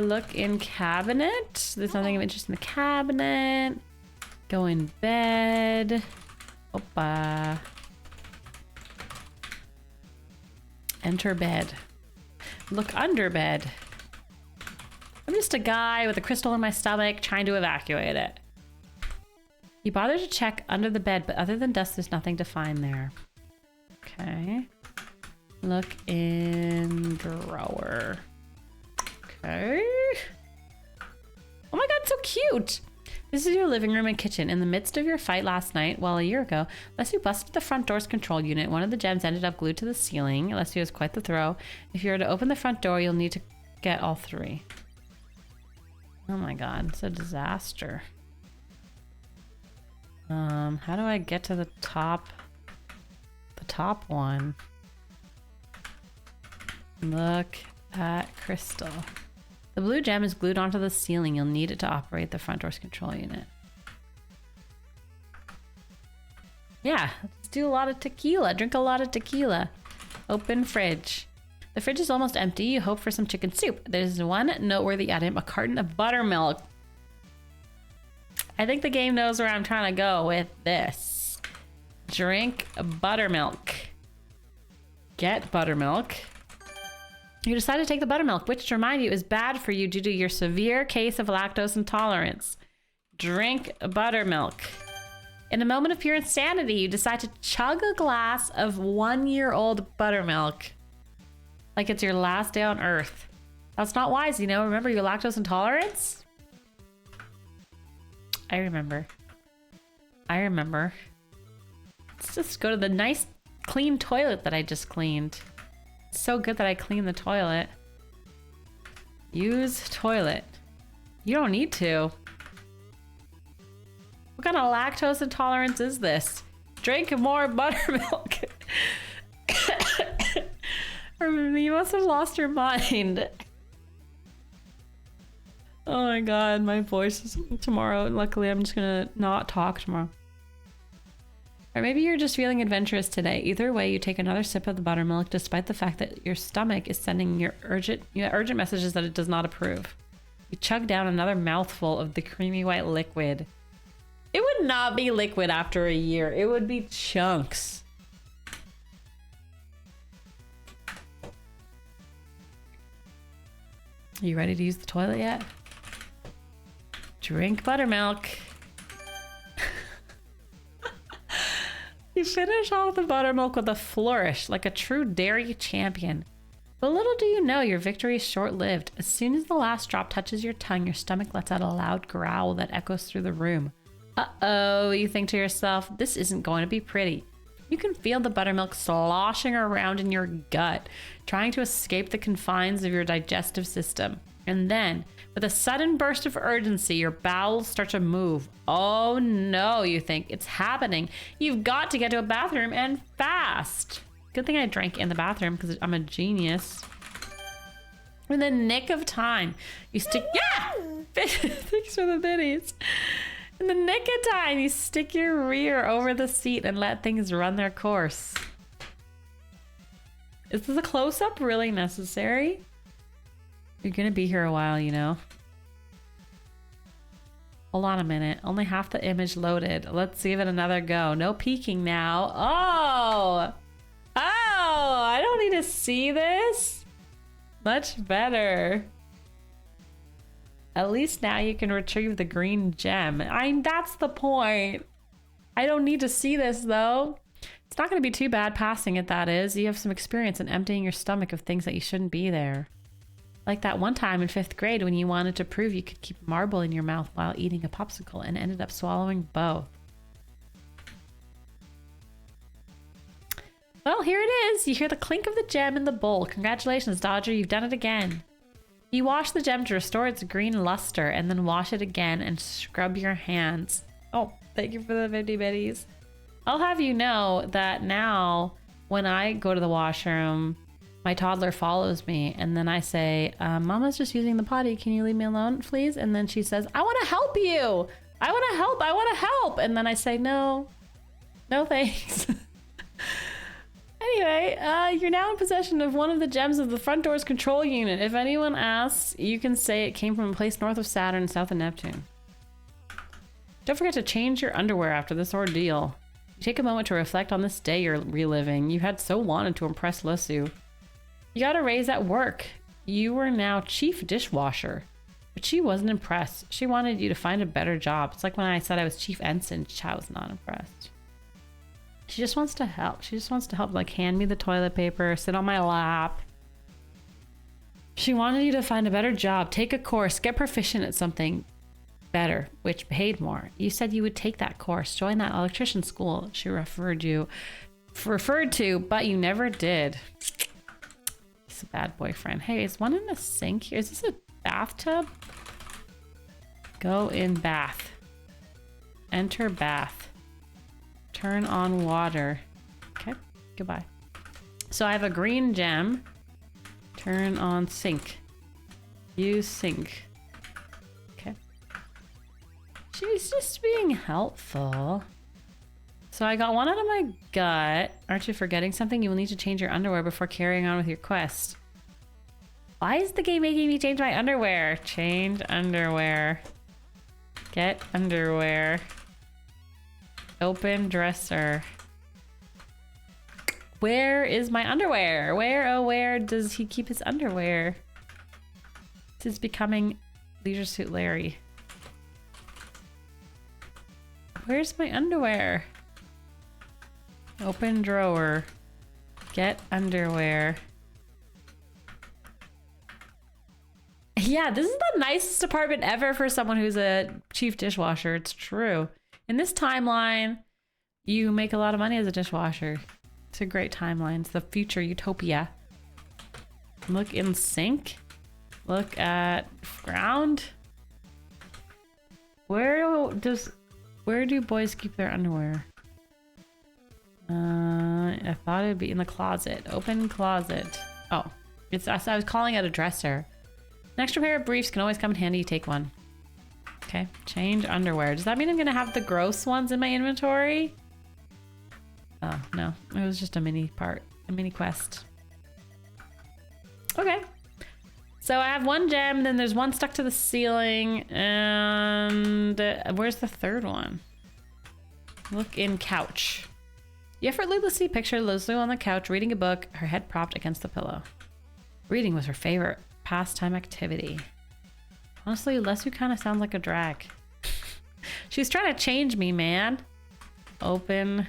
Look in cabinet. There's nothing of interest in the cabinet. Go in bed. Opa. Enter bed. Look under bed. I'm just a guy with a crystal in my stomach trying to evacuate it. You bother to check under the bed, but other than dust, there's nothing to find there. Okay. Look in drawer. Okay. Oh my god, so cute! This is your living room and kitchen. In the midst of your fight last night, well, a year ago, Leslie busted the front door's control unit. One of the gems ended up glued to the ceiling. Leslie was quite the throw. If you were to open the front door, you'll need to get all three. Oh my god, it's a disaster. How do I get to the top? The top one. Look at crystal. The blue gem is glued onto the ceiling. You'll need it to operate the front door's control unit. Yeah, let's do a lot of tequila. Drink a lot of tequila. Open fridge. The fridge is almost empty. You hope for some chicken soup. There's one noteworthy item, a carton of buttermilk. I think the game knows where I'm trying to go with this. Drink buttermilk. Get buttermilk. You decide to take the buttermilk, which, to remind you, is bad for you due to your severe case of lactose intolerance. Drink buttermilk. In a moment of pure insanity, you decide to chug a glass of 1-year-old buttermilk. Like it's your last day on Earth. That's not wise, you know? Remember your lactose intolerance? I remember. Let's just go to the nice, clean toilet that I just cleaned. It's so good that I cleaned the toilet. Use toilet. You don't need to. What kind of lactose intolerance is this? Drink more buttermilk. Or you must have lost your mind. Oh my god, my voice is tomorrow. Luckily, I'm just gonna not talk tomorrow. Or maybe you're just feeling adventurous today. Either way, you take another sip of the buttermilk despite the fact that your stomach is sending your urgent messages that it does not approve. You chug down another mouthful of the creamy white liquid. It would not be liquid after a year. It would be chunks. Are you ready to use the toilet yet? Drink buttermilk. You finish off the buttermilk with a flourish, like a true dairy champion. But little do you know, your victory is short-lived. As soon as the last drop touches your tongue, your stomach lets out a loud growl that echoes through the room. Uh-oh, you think to yourself, this isn't going to be pretty. You can feel the buttermilk sloshing around in your gut, trying to escape the confines of your digestive system. And then, with a sudden burst of urgency, your bowels start to move. Oh no, you think, it's happening. You've got to get to a bathroom and fast. Good thing I drank in the bathroom because I'm a genius. In the nick of time, you stick... Yeah! Thanks for the bitties. In the nick of time, you stick your rear over the seat and let things run their course. Is the close-up really necessary? You're gonna be here a while, you know. Hold on a minute. Only half the image loaded. Let's give it another go. No peeking now. Oh! Oh! I don't need to see this. Much better. At least now you can retrieve the green gem. That's the point. I don't need to see this though. It's not going to be too bad passing it, that is. You have some experience in emptying your stomach of things that you shouldn't be there. Like that one time in 5th grade when you wanted to prove you could keep a marble in your mouth while eating a popsicle and ended up swallowing both. Well, here it is. You hear the clink of the gem in the bowl. Congratulations, Dodger. You've done it again. You wash the gem to restore its green luster and then wash it again and scrub your hands. Oh, thank you for the 50 biddies. I'll have you know that now when I go to the washroom, my toddler follows me and then I say, Mama's just using the potty. Can you leave me alone, please? And then she says, I want to help you. I want to help. I want to help. And then I say, no thanks. Anyway, you're now in possession of one of the gems of the front door's control unit. If anyone asks, you can say it came from a place north of Saturn and south of Neptune. Don't forget to change your underwear after this ordeal. Take a moment to reflect on this day you're reliving. You had so wanted to impress Lesu. You got a raise at work. You were now chief dishwasher. But she wasn't impressed. She wanted you to find a better job. It's like when I said I was chief ensign. Cha was not impressed. She just wants to help. She just wants to help, like hand me the toilet paper, sit on my lap. She wanted you to find a better job, take a course, get proficient at something better, which paid more. You said you would take that course, join that electrician school she referred to, but you never did. He's a bad boyfriend. Hey, is one in the sink here? Is this a bathtub? Go in bath. Enter bath. Turn on water. Okay, goodbye. So I have a green gem. Turn on sink. Use sink. Okay. She's just being helpful. So I got one out of my gut. Aren't you forgetting something? You will need to change your underwear before carrying on with your quest. Why is the game making me change my underwear? Change underwear. Get underwear. Open dresser. Where is my underwear? Where does he keep his underwear? This is becoming Leisure Suit Larry. Where's my underwear? Open drawer. Get underwear. Yeah, this is the nicest apartment ever for someone who's a chief dishwasher. It's true. In this timeline, you make a lot of money as a dishwasher. It's a great timeline. It's the future utopia. Look in sink. Look at ground. Where do boys keep their underwear? I thought it'd be in the closet. Open closet. Oh, I was calling it a dresser. An extra pair of briefs can always come in handy. You take one. Okay, change underwear. Does that mean I'm gonna have the gross ones in my inventory? Oh, no. It was just a mini quest. Okay. So I have one gem, then there's one stuck to the ceiling, and where's the third one? Look in couch. You effortlessly picture Leslie on the couch reading a book, her head propped against the pillow. Reading was her favorite pastime activity. Honestly, Lesu kind of sounds like a drag. She's trying to change me, man. Open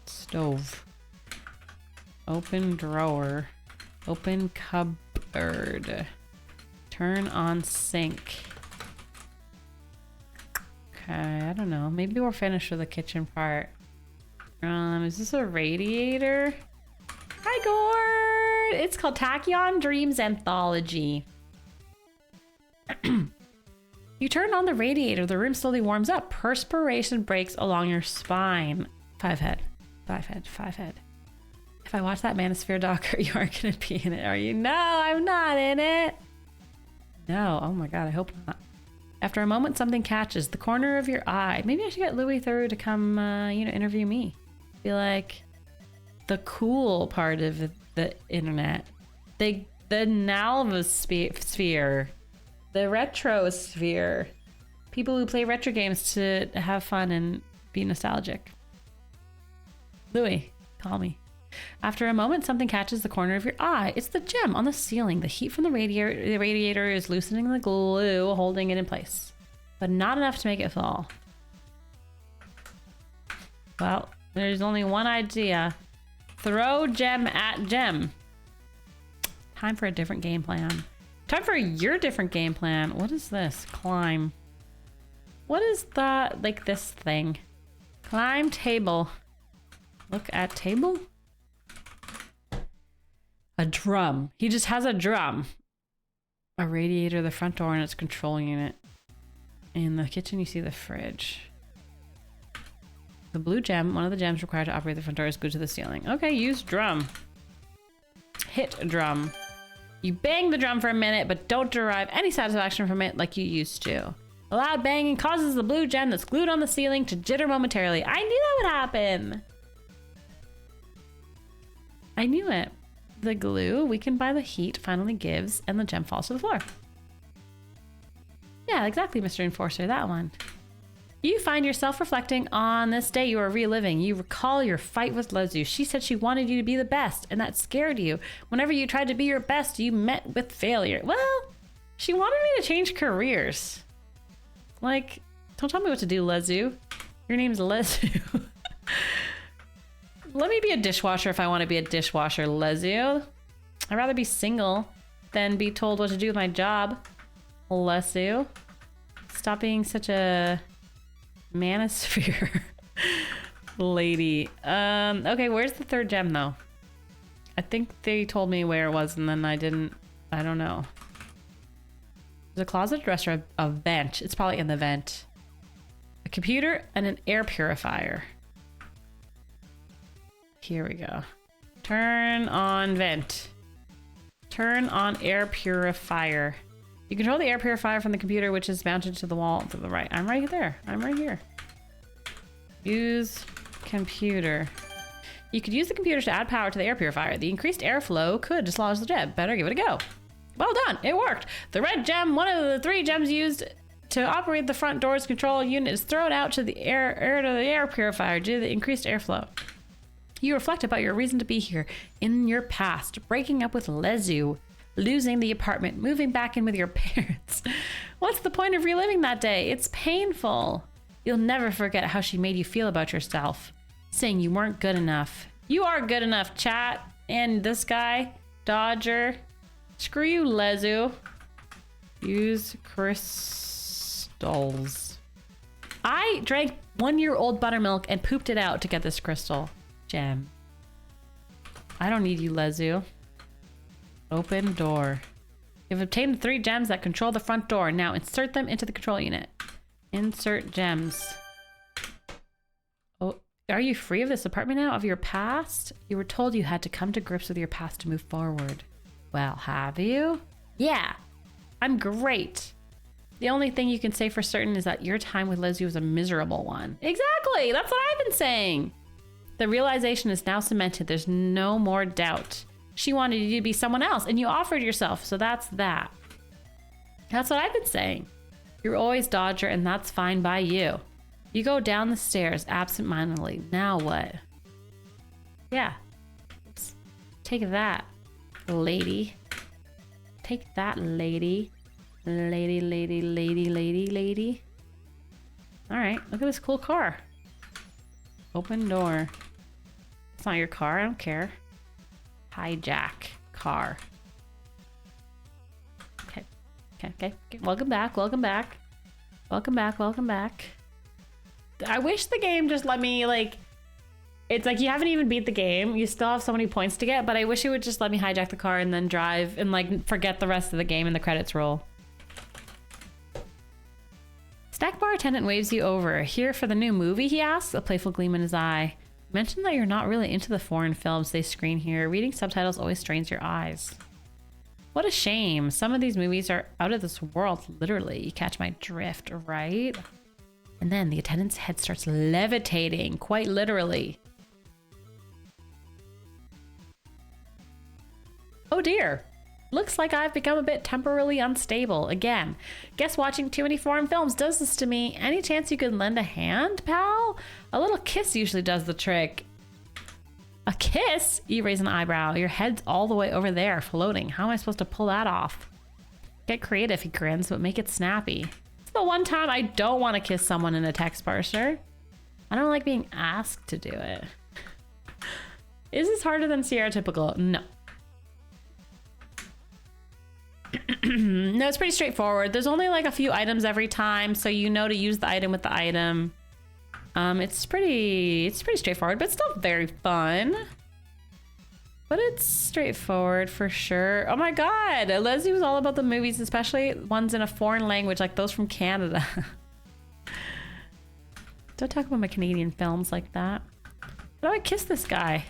stove. Open drawer. Open cupboard. Turn on sink. Okay, I don't know. Maybe we're finished with the kitchen part. Is this a radiator? Hi, Gord! It's called Tachyon Dreams Anthology. You turn on the radiator, the room slowly warms up. Perspiration breaks along your spine. 5 head. If I watch that Manosphere doc, you aren't gonna be in it, are you? No, I'm not in it. No, oh my god, I hope not. After a moment, something catches the corner of your eye. Maybe I should get Louis through to come, interview me. Be like the cool part of the internet. The nalvara, the retro sphere. People who play retro games to have fun and be nostalgic. Louis, call me. After a moment, something catches the corner of your eye. It's the gem on the ceiling. The heat from the radiator is loosening the glue, holding it in place, but not enough to make it fall. Well, There's only one idea. Throw gem at gem. Time for a different game plan. Time for your different game plan. What is this? Climb. What is that? Like this thing. Climb table. Look at table. A drum. He just has a drum. A radiator, the front door, and its control unit. In the kitchen, you see the fridge. The blue gem, one of the gems required to operate the front door, is glued to the ceiling. Okay, use drum. Hit drum. You bang the drum for a minute, but don't derive any satisfaction from it like you used to. A loud banging causes the blue gem that's glued on the ceiling to jitter momentarily. I knew that would happen. I knew it. The glue weakened by the heat finally gives, and the gem falls to the floor. Yeah, exactly, Mr. Enforcer, that one. You find yourself reflecting on this day you are reliving. You recall your fight with Lezu. She said she wanted you to be the best, and that scared you. Whenever you tried to be your best, you met with failure. Well, she wanted me to change careers. Like, don't tell me what to do, Lezu. Your name's Lezu. Let me be a dishwasher if I want to be a dishwasher, Lezu. I'd rather be single than be told what to do with my job, Lezu. Stop being such a manosphere lady. Okay, where's the third gem though? I think they told me where it was and then I don't know. There's a closet, dresser, a vent. It's probably in the vent. A computer and an air purifier. Here we go. Turn on vent. Turn on air purifier. You control the air purifier from the computer, which is mounted to the wall to the right. I'm right there. I'm right here. Use computer. You could use the computer to add power to the air purifier. The increased airflow could dislodge the gem. Better give it a go. Well done. It worked. The red gem, one of the 3 gems used to operate the front door's control unit, is thrown out to the air purifier due to the increased airflow. You reflect about your reason to be here in your past, breaking up with Lezu, losing the apartment, moving back in with your parents. What's the point of reliving that day? It's painful. You'll never forget how she made you feel about yourself, saying you weren't good enough. You are good enough, chat. And this guy, Dodger. Screw you, Lezu. Use crystals. I drank 1-year-old buttermilk and pooped it out to get this crystal gem. I don't need you, Lezu. Open door. You've obtained the 3 gems that control the front door. Now insert them into the control unit. Insert gems. Oh, are you free of this apartment now? Of your past? You were told you had to come to grips with your past to move forward. Well, have you? Yeah, I'm great. The only thing you can say for certain is that your time with Lezu was a miserable one. Exactly, that's what I've been saying. The realization is now cemented. There's no more doubt. She wanted you to be someone else, and you offered yourself, so that's that. That's what I've been saying. You're always Dodger, and that's fine by you. You go down the stairs absentmindedly. Now what? Yeah. Oops. Take that, lady. Take that, lady. Lady, lady, lady, lady, lady. All right, look at this cool car. Open door. It's not your car, I don't care. Hijack car. Okay. Okay. Welcome back. Welcome back. Welcome back. Welcome back. I wish the game just let me, like, it's like you haven't even beat the game. You still have so many points to get, but I wish it would just let me hijack the car and then drive and, like, forget the rest of the game and the credits roll. Snack bar attendant waves you over. Here for the new movie, he asks, a playful gleam in his eye. Mention that you're not really into the foreign films they screen here. Reading subtitles always strains your eyes. What a shame. Some of these movies are out of this world, literally. You catch my drift, right? And then the attendant's head starts levitating, quite literally. Oh dear. Looks like I've become a bit temporarily unstable. Again, guess watching too many foreign films does this to me. Any chance you could lend a hand, pal? A little kiss usually does the trick. A kiss? You raise an eyebrow. Your head's all the way over there, floating. How am I supposed to pull that off? Get creative, he grins, but make it snappy. It's the one time I don't want to kiss someone in a text parser. I don't like being asked to do it. Is this harder than Sierra Typical? No. No, it's pretty straightforward. There's only like a few items every time, so you know to use the item with the item. It's pretty straightforward, but still very fun. But it's straightforward for sure. Oh my god, Leslie was all about the movies, especially ones in a foreign language like those from Canada. Don't talk about my Canadian films like that. How do I kiss this guy?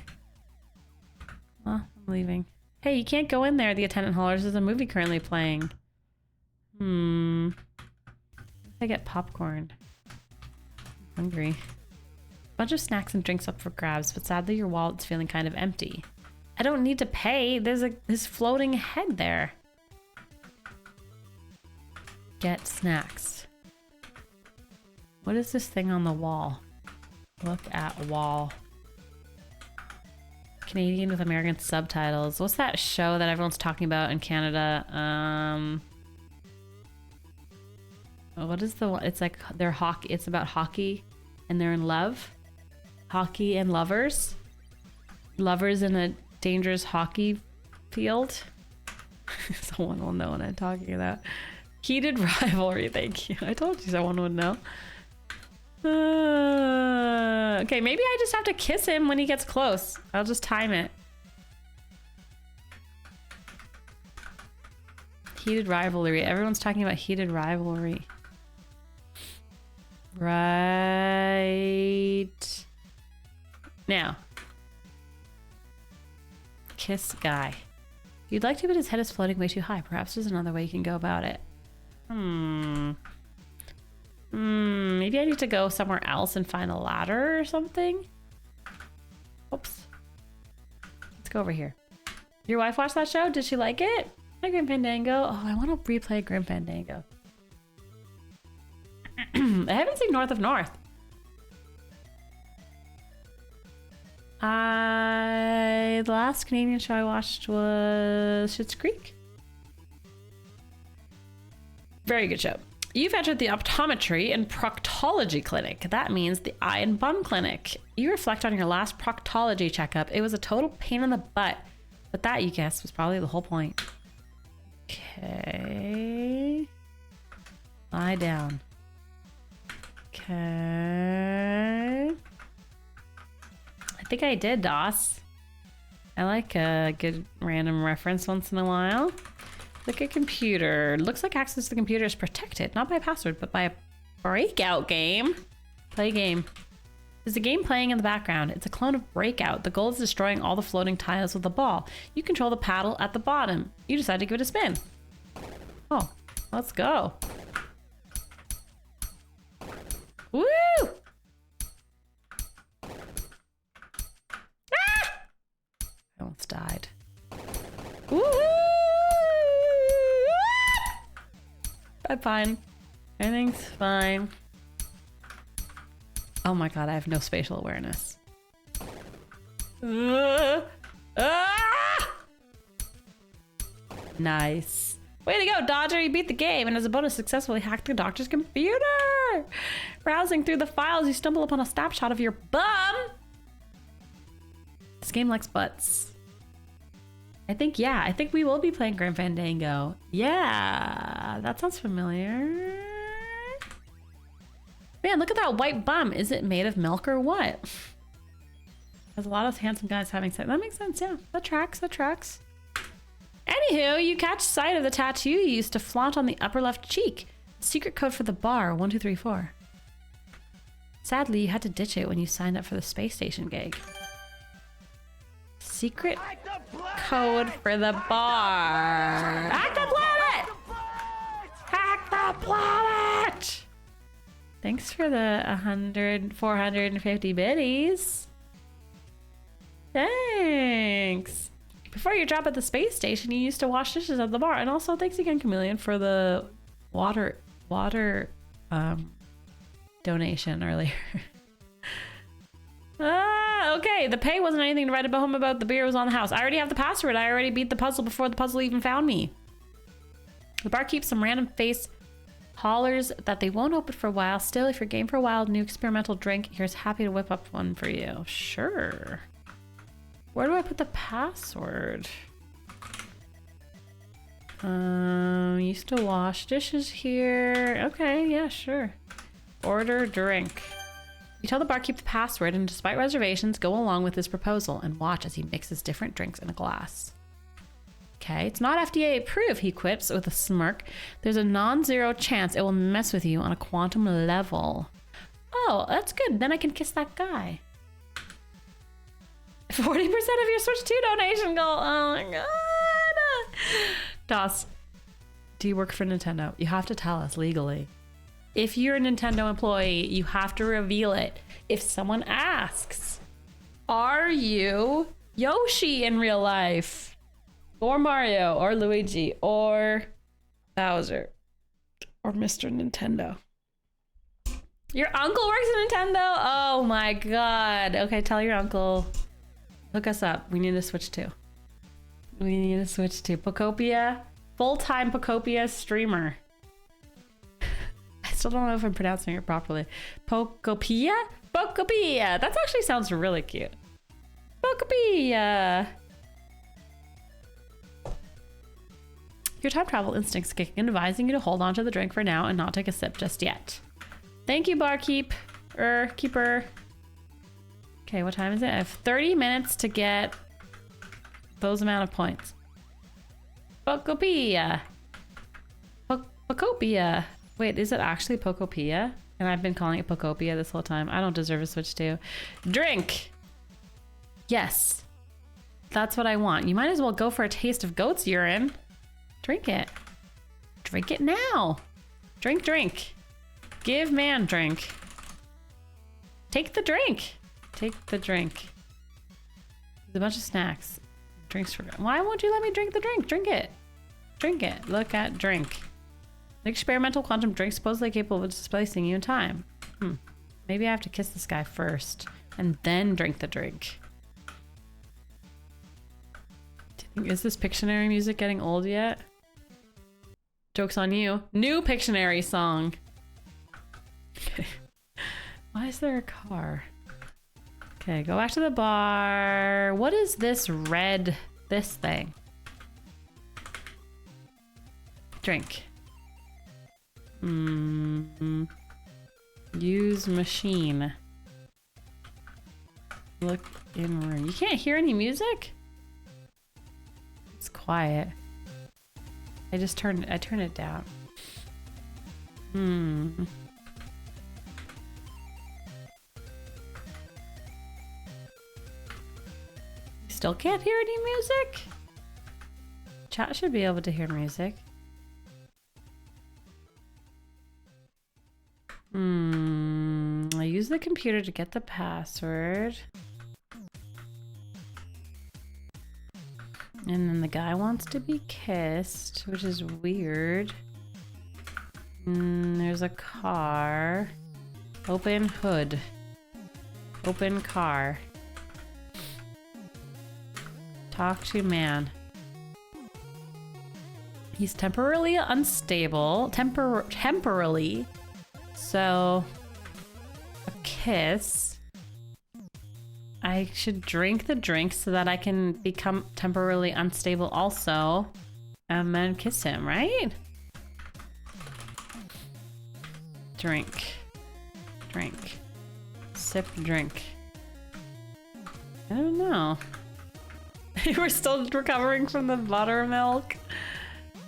Oh, I'm leaving. Hey, you can't go in there, the attendant hollers. There's a movie currently playing. I get popcorn. I'm hungry. Bunch of snacks and drinks up for grabs, but sadly your wallet's feeling kind of empty. I don't need to pay. There's this floating head there. Get snacks. What is this thing on the wall? Look at wall. Canadian with American subtitles. What's that show that everyone's talking about in Canada? What is the one? It's like they're hockey. It's about hockey and they're in love. Hockey and lovers. Lovers in a dangerous hockey field. Someone will know what I'm talking about. Heated rivalry. Thank you. I told you someone would know. Okay, maybe I just have to kiss him when he gets close. I'll just time it. Heated rivalry. Everyone's talking about heated rivalry. Right now. Kiss guy. You'd like to, but his head is floating way too high. Perhaps there's another way you can go about it. Maybe I need to go somewhere else and find a ladder or something. Oops. Let's go over here. Your wife watched that show? Did she like it? Hi, Grim Fandango. Oh, I want to replay Grim Fandango. I haven't seen North of North. The last Canadian show I watched was Schitt's Creek. Very good show. You've entered the optometry and proctology clinic. That means the eye and bum clinic. You reflect on your last proctology checkup. It was a total pain in the butt. But that, you guessed, was probably the whole point. Okay. Lie down. Okay. I think I did, DOS. I like a good random reference once in a while. Like a computer. Looks like access to the computer is protected, not by a password, but by a breakout game. Play game. There's a game playing in the background. It's a clone of Breakout. The goal is destroying all the floating tiles with the ball. You control the paddle at the bottom. You decide to give it a spin. Oh, let's go. Woo! Ah! I almost died. Woo! I'm fine. Everything's fine. Oh my god, I have no spatial awareness. Nice. Way to go, Dodger. You beat the game and as a bonus successfully hacked the doctor's computer. Browsing through the files, you stumble upon a snapshot of your bum. This game likes butts. I think we will be playing Grim Fandango. Yeah, that sounds familiar. Man, look at that white bum. Is it made of milk or what? There's a lot of handsome guys having sex. That makes sense, yeah. That tracks. Anywho, you catch sight of the tattoo you used to flaunt on the upper left cheek. Secret code for the bar, 1234. Sadly, you had to ditch it when you signed up for the space station gig. Secret code for the bar. Hack the planet! Hack the planet! Thanks for the 450 biddies. Thanks. Before your job at the space station, you used to wash dishes at the bar. And also, thanks again, Chameleon, for the water donation earlier. Okay, the pay wasn't anything to write home about. The beer was on the house. I already have the password. I already beat the puzzle before the puzzle even found me. The bar keeps some random face Hollers that they won't open for a while. Still, if you're game for a wild new experimental drink, here's happy to whip up one for you. Sure. Where do I put the password? Used to wash dishes here. Okay, yeah, sure. Order drink. You tell the barkeep the password, and despite reservations, go along with his proposal and watch as he mixes different drinks in a glass. Okay, it's not FDA approved, he quips with a smirk. There's a non-zero chance it will mess with you on a quantum level. Oh, that's good. Then I can kiss that guy. 40% of your Switch 2 donation goal. Oh my god. Doss, do you work for Nintendo? You have to tell us legally. If you're a Nintendo employee, you have to reveal it. If someone asks, are you Yoshi in real life? Or Mario, or Luigi, or Bowser, or Mr. Nintendo? Your uncle works at Nintendo? Oh my god. Okay, tell your uncle. Hook us up. We need to switch to. We need to switch to Pocopia. Full-time Pocopia streamer. I still don't know if I'm pronouncing it properly. Pocopia? Pocopia. That actually sounds really cute. Pocopia. Your time travel instincts kicking in, advising you to hold on to the drink for now and not take a sip just yet. Thank you, barkeep. Keeper. Okay, what time is it? I have 30 minutes to get those amount of points. Pocopia. Pocopia. Wait, is it actually Pocopia? And I've been calling it Pocopia this whole time. I don't deserve a Switch 2. Drink. Yes. That's what I want. You might as well go for a taste of goat's urine. Drink it. Drink it now. Drink, drink. Give man drink. Take the drink. Take the drink. There's a bunch of snacks. Drinks for... Why won't you let me drink the drink? Drink it. Drink it. Look at drink. An experimental quantum drink supposedly capable of displacing you in time. Maybe I have to kiss this guy first and then drink the drink. Is this Pictionary music getting old yet? Joke's on you. New Pictionary song. Okay. Why is there a car? Okay, go back to the bar. What is this red, this thing? Drink. Use machine. Look in room. You can't hear any music? It's quiet. I turn it down. You still can't hear any music? Chat should be able to hear music. I use the computer to get the password. And then the guy wants to be kissed, which is weird. There's a car. Open hood. Open car. Talk to man. He's temporarily unstable. Temporarily. So, a kiss. I should drink the drink so that I can become temporarily unstable also. And then kiss him, right? Drink. Drink. Sip drink. I don't know. We're still recovering from the buttermilk.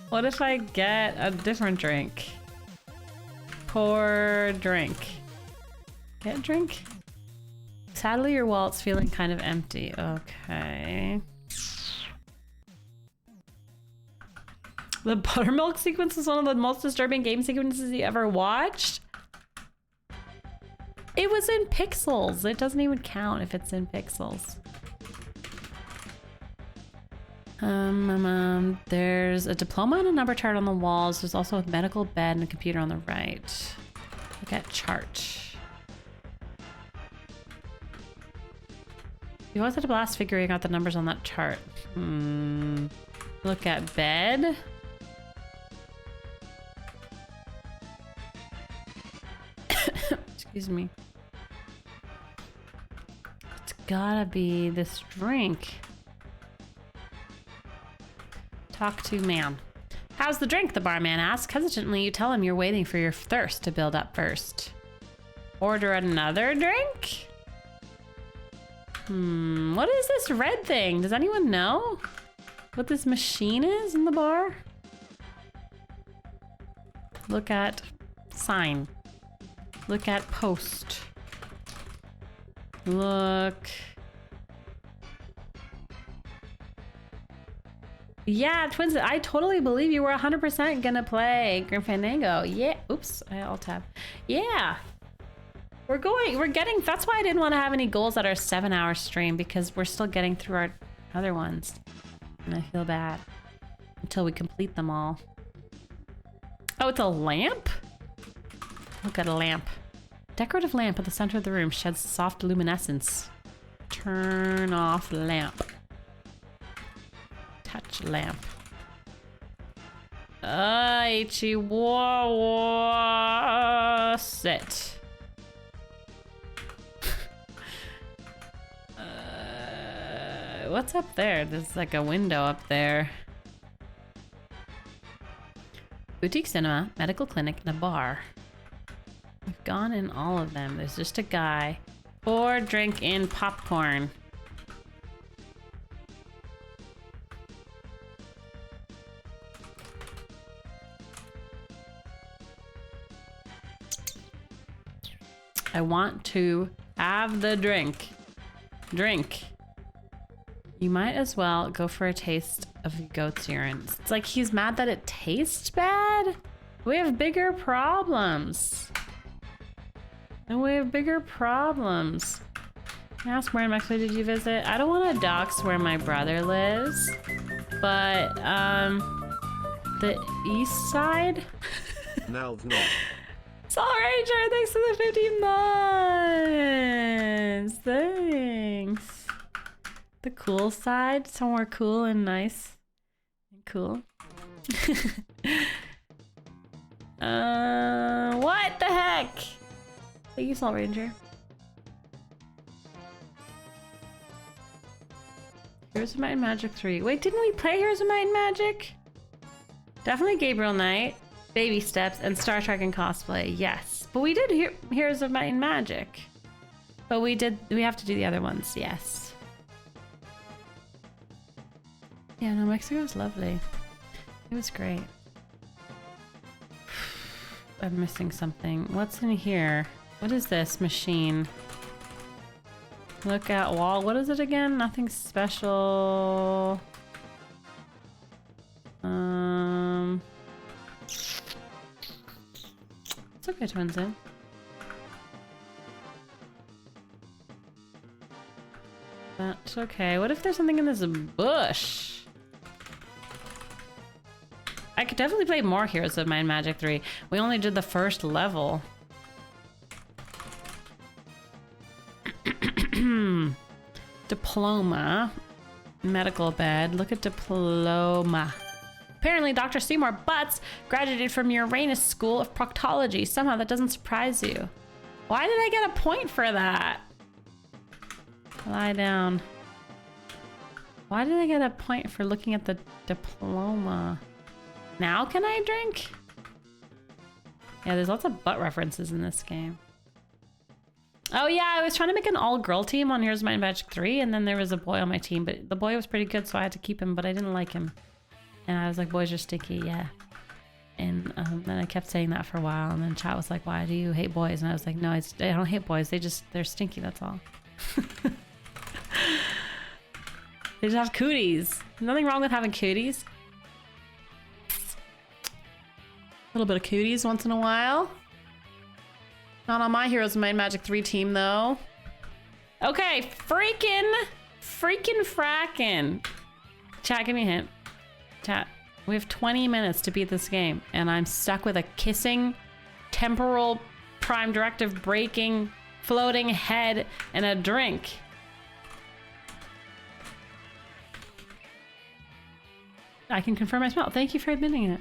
What if I get a different drink? Pour drink. Get drink? Sadly, your wallet's feeling kind of empty. Okay. The buttermilk sequence is one of the most disturbing game sequences you ever watched. It was in pixels. It doesn't even count if it's in pixels. There's a diploma and a number chart on the walls. There's also a medical bed and a computer on the right. Look at chart. You always had a blast figuring out the numbers on that chart. Look at bed. Excuse me. It's gotta be this drink. Talk to man. How's the drink? The barman asks. Hesitantly, you tell him you're waiting for your thirst to build up first. Order another drink? What is this red thing? Does anyone know what this machine is in the bar? Look at sign. Look at post. Look. Yeah, Twins, I totally believe you were 100% gonna play Grim Fandango. Yeah, oops, I'll tab. Yeah. We're getting, that's why I didn't want to have any goals that are 7-hour stream, because we're still getting through our other ones. And I feel bad until we complete them all. Oh, it's a lamp? Look at a lamp. Decorative lamp at the center of the room sheds soft luminescence. Turn off lamp. Touch lamp. Ichiwa sit. What's up there? There's like a window up there. Boutique cinema, medical clinic, and a bar. We've gone in all of them. There's just a guy. Or drink in popcorn. I want to have the drink. Drink. You might as well go for a taste of the goat's urine. It's like he's mad that it tastes bad. We have bigger problems. And we have bigger problems. Can I ask where in Mexico did you visit? I don't want to dox where my brother lives, but the east side? Nalv not. Soul Ranger, thanks for the 15 months. Thanks. The cool side, somewhere cool and nice and cool. What the heck? Thank you, Soul Ranger. Heroes of Might and Magic 3. Wait, didn't we play Heroes of Might and Magic? Definitely Gabriel Knight, Baby Steps, and Star Trek and Cosplay. Yes, but we did Heroes of Might and Magic. But we have to do the other ones. Yes. Yeah, no, Mexico was lovely. It was great. I'm missing something. What's in here? What is this machine? Look at wall. What is it again? Nothing special. It's okay, Twinsen. That's okay. What if there's something in this bush? I could definitely play more Heroes of Might and Magic 3. We only did the first level. Diploma. Medical bed. Look at diploma. Apparently, Dr. Seymour Butts graduated from Uranus School of Proctology. Somehow that doesn't surprise you. Why did I get a point for that? Lie down. Why did I get a point for looking at the diploma? Now can I drink? Yeah, there's lots of butt references in this game. Oh yeah, I was trying to make an all-girl team on Heroes of Might and Magic 3, and then there was a boy on my team, but the boy was pretty good, so I had to keep him, but I didn't like him. And I was like, boys are sticky, yeah. And then I kept saying that for a while, and then chat was like, why do you hate boys? And I was like, no, I don't hate boys, they're stinky, that's all. They just have cooties. Nothing wrong with having cooties. A little bit of cooties once in a while. Not on my Heroes of Might and Magic 3 team, though. Okay, freaking frackin'. Chat, give me a hint. Chat, we have 20 minutes to beat this game, and I'm stuck with a kissing, temporal, prime directive breaking, floating head, and a drink. I can confirm my smell. Thank you for admitting it.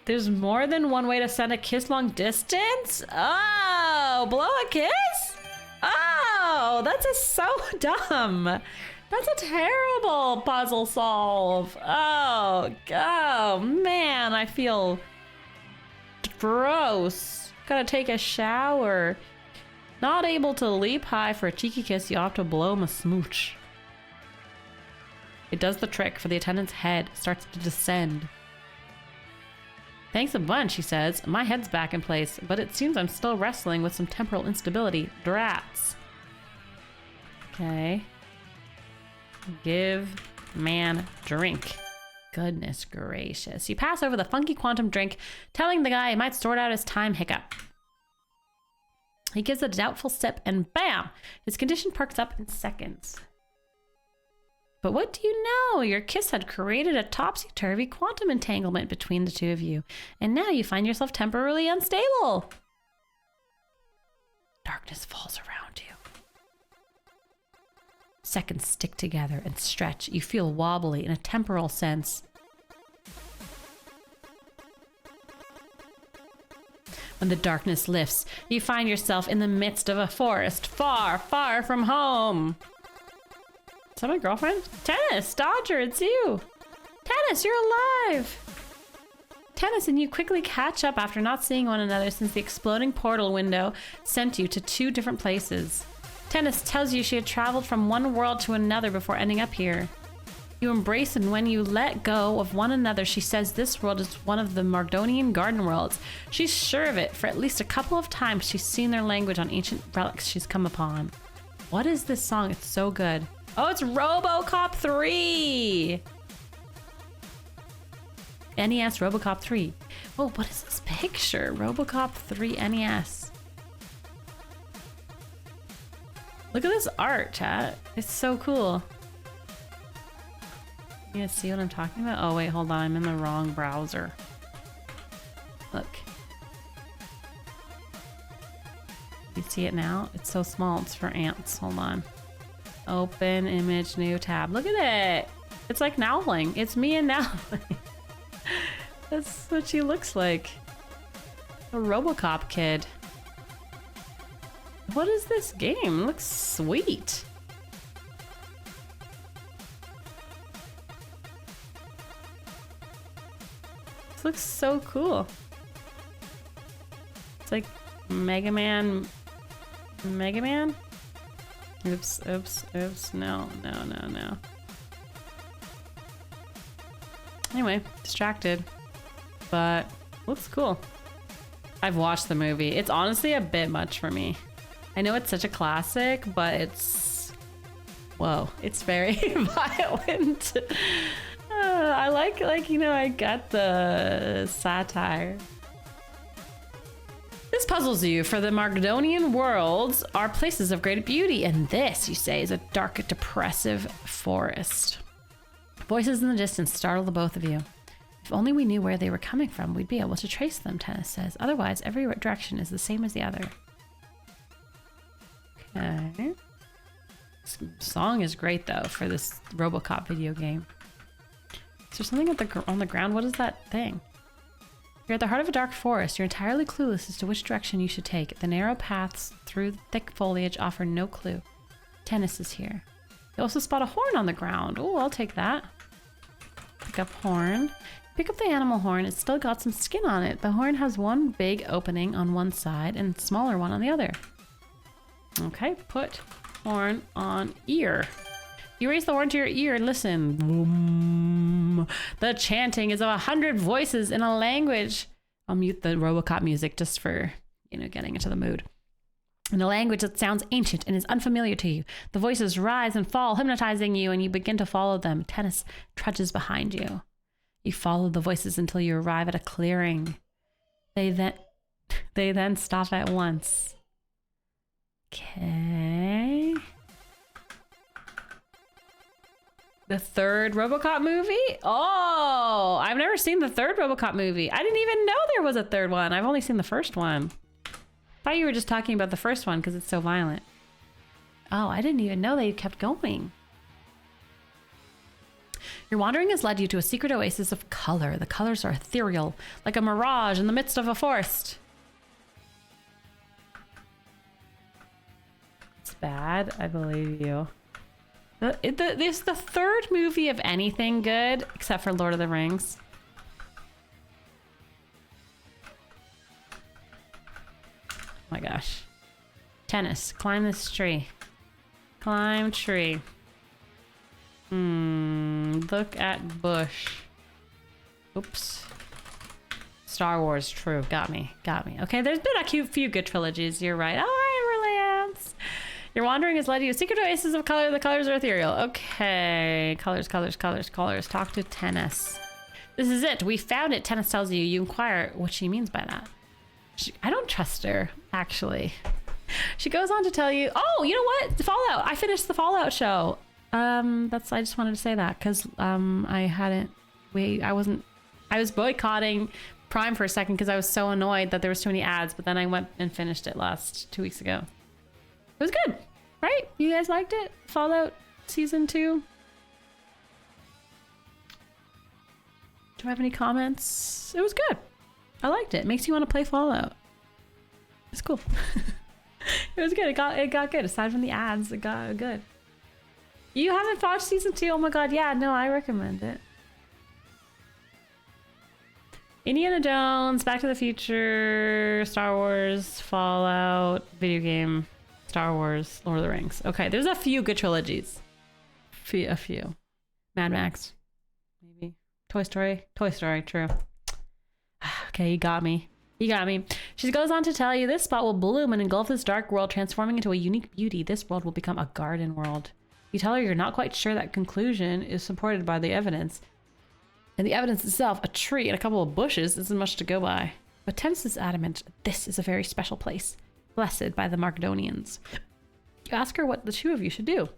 There's more than one way to send a kiss long distance? Oh, blow a kiss? Oh, so dumb. That's a terrible puzzle solve. Oh man, I feel gross. Gotta take a shower. Not able to leap high for a cheeky kiss, you have to blow him a smooch. It does the trick, for the attendant's head starts to descend. Thanks a bunch, he says. My head's back in place, but it seems I'm still wrestling with some temporal instability. Drats. Okay. Give man drink. Goodness gracious. You pass over the funky quantum drink, telling the guy he might sort out his time hiccup. He gives a doubtful sip and bam! His condition perks up in seconds. But what do you know? Your kiss had created a topsy-turvy quantum entanglement between the two of you, and now you find yourself temporarily unstable. Darkness falls around you. Seconds stick together and stretch. You feel wobbly in a temporal sense. When the darkness lifts, you find yourself in the midst of a forest, far, far from home. Is that my girlfriend? Tennis, Dodger, it's you. Tennis, you're alive. Tennis and you quickly catch up after not seeing one another since the exploding portal window sent you to two different places. Tennis tells you she had traveled from one world to another before ending up here. You embrace, and when you let go of one another, she says this world is one of the Mardonian garden worlds. She's sure of it, for at least a couple of times she's seen their language on ancient relics she's come upon. What is this song? It's so good. Oh, it's RoboCop 3! NES RoboCop 3. Whoa, what is this picture? RoboCop 3 NES. Look at this art, chat. It's so cool. You guys see what I'm talking about? Oh, wait, hold on. I'm in the wrong browser. Look. You see it now? It's so small. It's for ants. Hold on. Open image, new tab. Look at it. It's like Nowling. It's me and Nowling. That's what she looks like. A RoboCop kid. What is this game? It looks sweet. This looks so cool. It's like Mega Man. Mega Man? Oops, oops, oops. No. Anyway, distracted. But looks cool. I've watched the movie. It's honestly a bit much for me. I know it's such a classic, but it's... Whoa, it's very violent. I like, you know, I got the satire. This puzzles you, for the Mardonian worlds are places of great beauty, and this, you say, is a dark, depressive forest. Voices in the distance startle the both of you. If only we knew where they were coming from, we'd be able to trace them, Tennis says. Otherwise, every direction is the same as the other. Okay. This song is great, though, for this RoboCop video game. Is there something on the ground? What is that thing? You're at the heart of a dark forest. You're entirely clueless as to which direction you should take. The narrow paths through the thick foliage offer no clue. Tennis is here. You also spot a horn on the ground. Oh, I'll take that. Pick up horn. Pick up the animal horn. It's still got some skin on it. The horn has one big opening on one side and a smaller one on the other. Okay, put horn on ear. You raise the horn to your ear and listen. Boom. The chanting is of 100 voices in a language. I'll mute the RoboCop music just for, you know, getting into the mood. In a language that sounds ancient and is unfamiliar to you. The voices rise and fall, hypnotizing you, and you begin to follow them. Tennis trudges behind you. You follow the voices until you arrive at a clearing. They then stop at once. Okay. The third RoboCop movie? Oh, I've never seen the third RoboCop movie. I didn't even know there was a third one. I've only seen the first one. Thought you were just talking about the first one because it's so violent. Oh, I didn't even know they kept going. Your wandering has led you to a secret oasis of color. The colors are ethereal, like a mirage in the midst of a forest. It's bad. I believe you. This is the third movie of anything good, except for Lord of the Rings. Oh my gosh. Tennis. Climb this tree. Climb tree. Look at bush. Oops. Star Wars, true. Got me. Okay, there's been a few good trilogies. You're right. All right, Reliance. Your wandering has led you to secret oasis of color. The colors are ethereal. Okay. Colors. Talk to Tennis. This is it. We found it. Tennis tells you. You inquire what she means by that. I don't trust her, actually. She goes on to tell you, oh, you know what? The Fallout. I finished the Fallout show. I just wanted to say that because I was boycotting Prime for a second because I was so annoyed that there was too many ads, but then I went and finished it 2 weeks ago. It was good, right? You guys liked it? Fallout Season 2? Do I have any comments? It was good. I liked it. It makes you want to play Fallout. It's cool. It was good. It got good. Aside from the ads, it got good. You haven't watched Season 2? Oh my god, yeah, no, I recommend it. Indiana Jones, Back to the Future, Star Wars, Fallout, video game, Star Wars, Lord of the Rings. Okay, there's a few good trilogies. A few. Mad Max, maybe. Toy Story, true. Okay, you got me. She goes on to tell you this spot will bloom and engulf this dark world, transforming into a unique beauty. This world will become a garden world. You tell her you're not quite sure that conclusion is supported by the evidence. And the evidence itself, a tree and a couple of bushes, isn't much to go by. But Tennis is adamant this is a very special place, blessed by the Markdonians. You ask her what the two of you should do.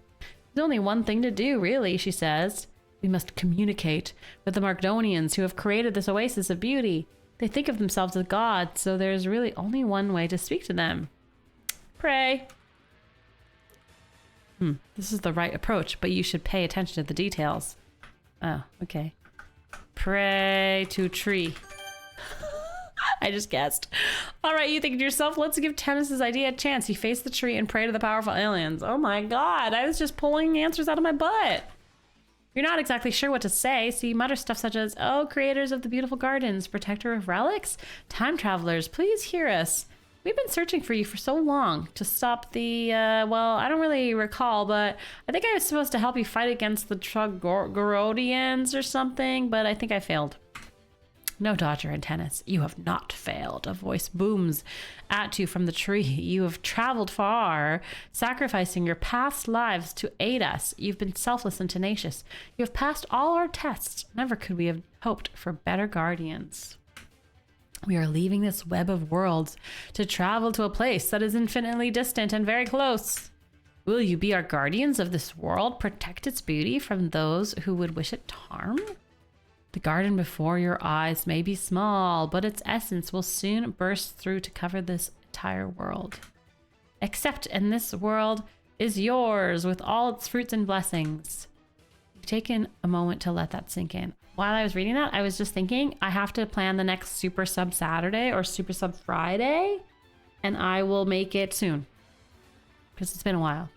There's only one thing to do, really, she says. We must communicate with the Markdonians who have created this oasis of beauty. They think of themselves as gods, so there's really only one way to speak to them. Pray. This is the right approach, but you should pay attention to the details. Oh, okay. Pray to tree. I just guessed. All right, you think to yourself, let's give Tennis's idea a chance. You face the tree and pray to the powerful aliens. Oh my god, I was just pulling answers out of my butt. You're not exactly sure what to say, so you mutter stuff such as, oh, creators of the beautiful gardens, protector of relics, time travelers, please hear us. We've been searching for you for so long to stop the, well, I don't really recall, but I think I was supposed to help you fight against the Trogorodians or something, but I think I failed. No, Dodger and Tennis, you have not failed. A voice booms at you from the tree. You have traveled far, sacrificing your past lives to aid us. You've been selfless and tenacious. You have passed all our tests. Never could we have hoped for better guardians. We are leaving this web of worlds to travel to a place that is infinitely distant and very close. Will you be our guardians of this world, protect its beauty from those who would wish it harm? The garden before your eyes may be small, but its essence will soon burst through to cover this entire world. Except in this world is yours with all its fruits and blessings. You've taken a moment to let that sink in. While I was reading that, I was just thinking I have to plan the next Super Sub Saturday or Super Sub Friday, and I will make it soon because it's been a while.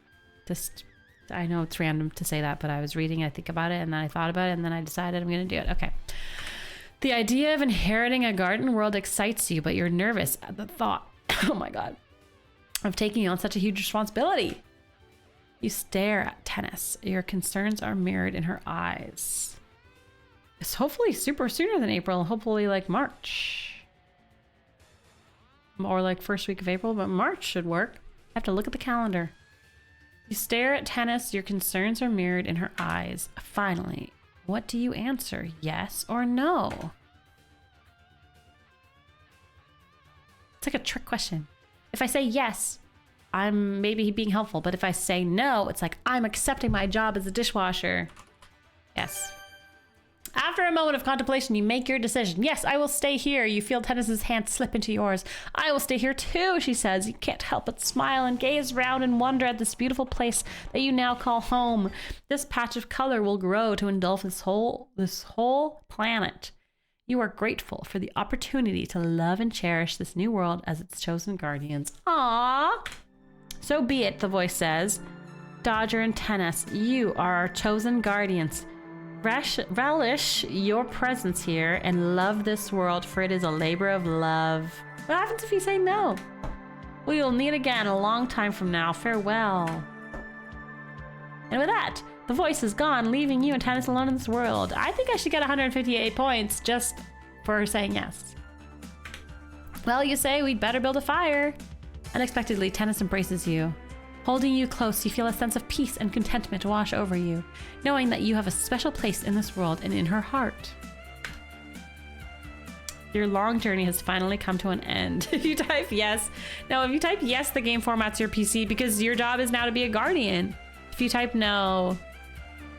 I know it's random to say that, but I was reading, I think about it, and then I thought about it, and then I decided I'm going to do it. Okay. The idea of inheriting a garden world excites you, but you're nervous at the thought, oh my god, of taking on such a huge responsibility. You stare at Tennis. Your concerns are mirrored in her eyes. It's hopefully super sooner than April, hopefully like March. Or like first week of April, but March should work. I have to look at the calendar. You stare at Tennis, your concerns are mirrored in her eyes. Finally, what do you answer, yes or no? It's like a trick question. If I say yes, I'm maybe being helpful, but if I say no, it's like I'm accepting my job as a dishwasher. Yes. After a moment of contemplation, you make your decision. Yes, I will stay here. You feel Tennis's hand slip into yours. I will stay here too, she says. You can't help but smile and gaze around and wonder at this beautiful place that you now call home. This patch of color will grow to engulf this whole planet. You are grateful for the opportunity to love and cherish this new world as its chosen guardians. Aww. So be it, the voice says. Dodger and Tennis, you are our chosen guardians. Relish your presence here and love this world, for it is a labor of love. What happens if you say no? We will meet again a long time from now. Farewell. And with that, the voice is gone, leaving you and Tennis alone in this world. I think I should get 158 points just for saying yes. Well, you say we'd better build a fire. Unexpectedly, Tennis embraces you. Holding you close, you feel a sense of peace and contentment wash over you, knowing that you have a special place in this world and in her heart. Your long journey has finally come to an end. If you type yes, no, if you type yes, the game formats your PC because your job is now to be a guardian. If you type no,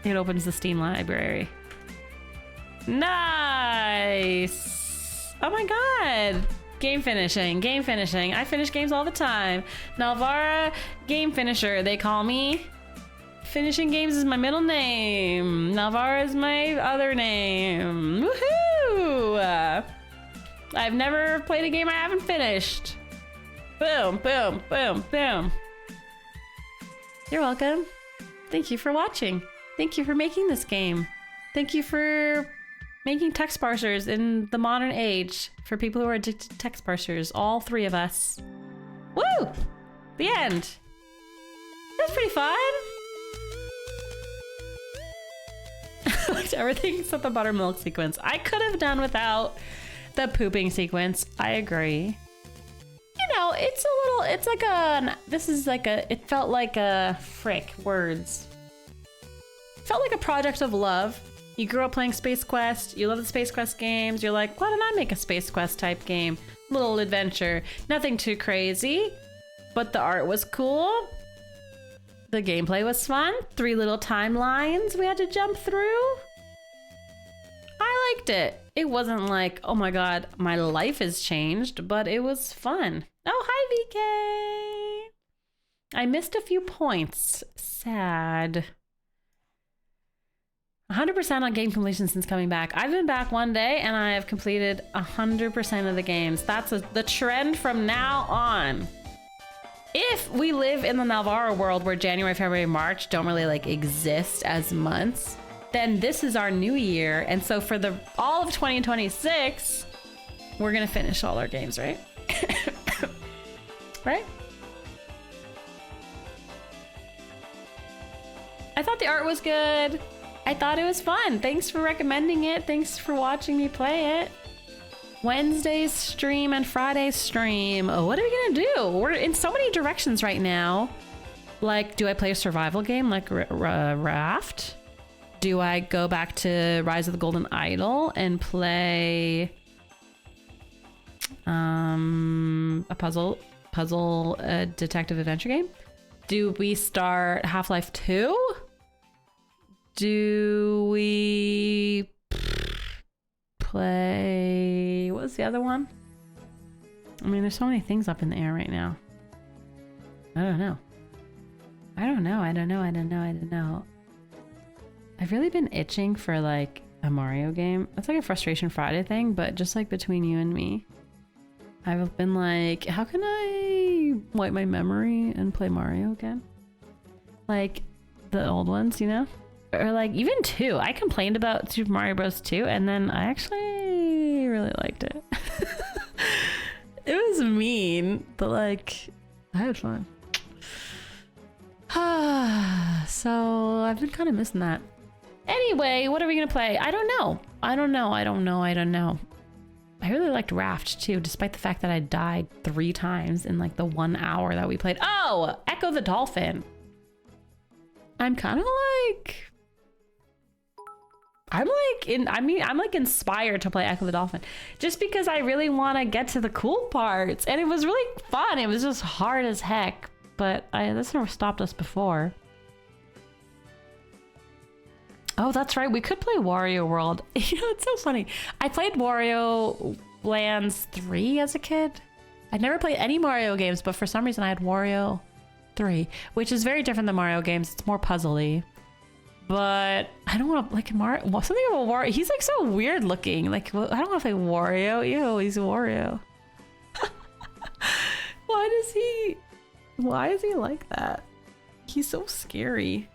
it opens the Steam library. Nice. Oh my God. Game finishing. I finish games all the time. Nalvara, game finisher, they call me. Finishing games is my middle name. Nalvara is my other name. Woohoo! I've never played a game I haven't finished. Boom, boom, boom, boom. You're welcome. Thank you for watching. Thank you for making this game. Thank you for making text parsers in the modern age for people who are addicted to text parsers. All three of us. Woo! The end. That's pretty fun. I liked everything except the buttermilk sequence. I could have done without the pooping sequence. I agree. You know, it felt like a words. It felt like a project of love. You grew up playing Space Quest, you love the Space Quest games, you're like, why don't I make a Space Quest type game? Little adventure. Nothing too crazy, but the art was cool. The gameplay was fun. 3 little timelines we had to jump through. I liked it. It wasn't like, oh my God, my life has changed, but it was fun. Oh, hi, VK. I missed a few points. Sad. 100% on game completion since coming back. I've been back one day and I have completed 100% of the games. That's the trend from now on. If we live in the Nalvara world where January, February, March don't really like exist as months, then this is our new year. And so for all of 2026, we're gonna finish all our games, right? Right? I thought the art was good. I thought it was fun. Thanks for recommending it. Thanks for watching me play it. Wednesday's stream and Friday's stream. Oh, what are we gonna do? We're in so many directions right now. Like, do I play a survival game like Raft? Do I go back to Rise of the Golden Idol and play a puzzle detective adventure game? Do we start Half-Life 2? Do we play... What was the other one? I mean, there's so many things up in the air right now. I don't know. I've really been itching for like a Mario game. It's like a Frustration Friday thing, but just like between you and me. I've been like, how can I wipe my memory and play Mario again? Like the old ones, you know? Or like even 2. I complained about Super Mario Bros. 2 and then I actually really liked it. It was mean, but like I had fun. So I've been kind of missing that. Anyway, what are we gonna play? I don't know. I really liked Raft too, despite the fact that I died 3 times in like the 1 hour that we played. Oh, Echo the Dolphin. I'm kind of like... I'm like inspired to play Echo the Dolphin just because I really want to get to the cool parts, and it was really fun. It was just hard as heck, but this never stopped us before. Oh, that's right. We could play Wario World. You know, it's so funny. I played Wario Lands 3 as a kid. I'd never played any Mario games, but for some reason I had Wario 3, which is very different than Mario games. It's more puzzly. But I don't want to like Mario. Something about Wario. He's like so weird looking. Like, I don't want to play Wario. Ew, he's Wario. Why is he like that? He's so scary.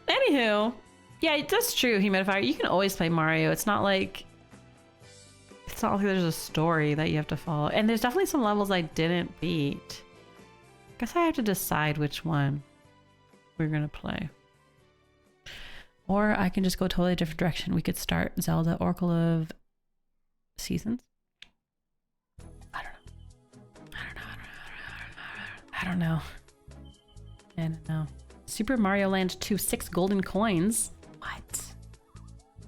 Anywho, yeah, that's true, Humidifier. You can always play Mario. It's not like there's a story that you have to follow. And there's definitely some levels I didn't beat. Guess I have to decide which one we're gonna play. Or I can just go a totally different direction. We could start Zelda Oracle of Seasons. I don't know. Super Mario Land 2, 6 golden coins.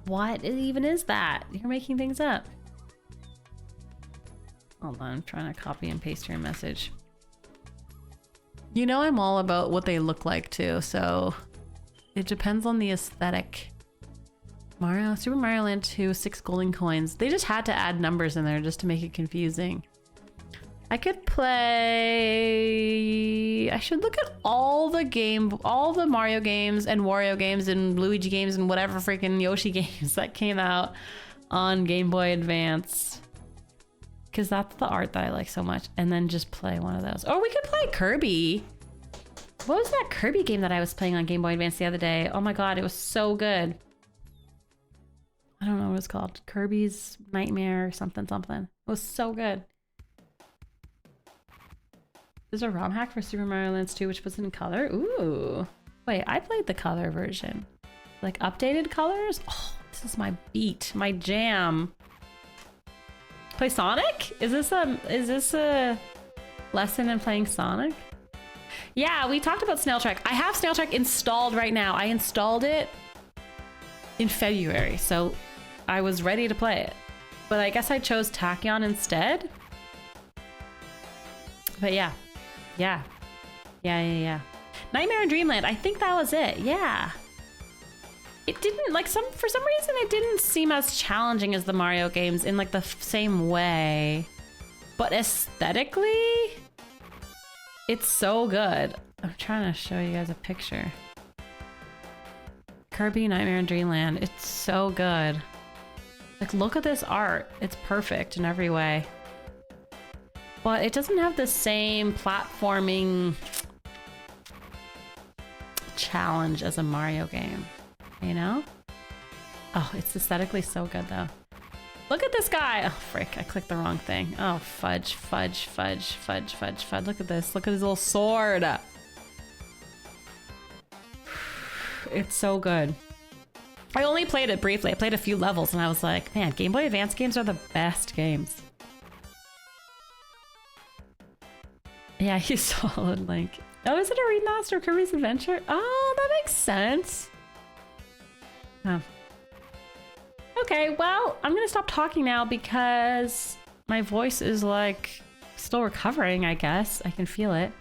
What even is that? You're making things up. Hold on, I'm trying to copy and paste your message. You know I'm all about what they look like too, so it depends on the aesthetic. Super Mario Land 2, 6 golden coins. They just had to add numbers in there just to make it confusing. I could play... I should look at all the Mario games and Wario games and Luigi games and whatever freaking Yoshi games that came out on Game Boy Advance. Because that's the art that I like so much. And then just play one of those. Or we could play Kirby. What was that Kirby game that I was playing on Game Boy Advance the other day? Oh my god, it was so good. I don't know what it's called. Kirby's Nightmare or something. It was so good. There's a ROM hack for Super Mario Land 2, which was in color. Ooh. Wait, I played the color version. Like updated colors? Oh, this is my beat, my jam. Play Sonic? Is this a lesson in playing Sonic? Yeah, we talked about Snail Track. I have Snail Track installed right now. I installed it in February, so I was ready to play it. But I guess I chose Tachyon instead. But yeah. Nightmare in Dreamland. I think that was it. Yeah. It didn't for some reason it didn't seem as challenging as the Mario games in like the same way. But aesthetically, it's so good. I'm trying to show you guys a picture. Kirby Nightmare in Dreamland. It's so good. Like, look at this art. It's perfect in every way. But it doesn't have the same platforming challenge as a Mario game, you know? Oh, it's aesthetically so good though. Look at this guy. Oh, frick, I clicked the wrong thing. Oh, fudge. Look at this. Look at his little sword. It's so good. I only played it briefly. I played a few levels and I was like, man, Game Boy Advance games are the best games. Yeah, he's Solid Link. Oh, is it a remaster of Kirby's Adventure? Oh, that makes sense. Oh. Okay, well, I'm gonna stop talking now because my voice is like still recovering, I guess. I can feel it.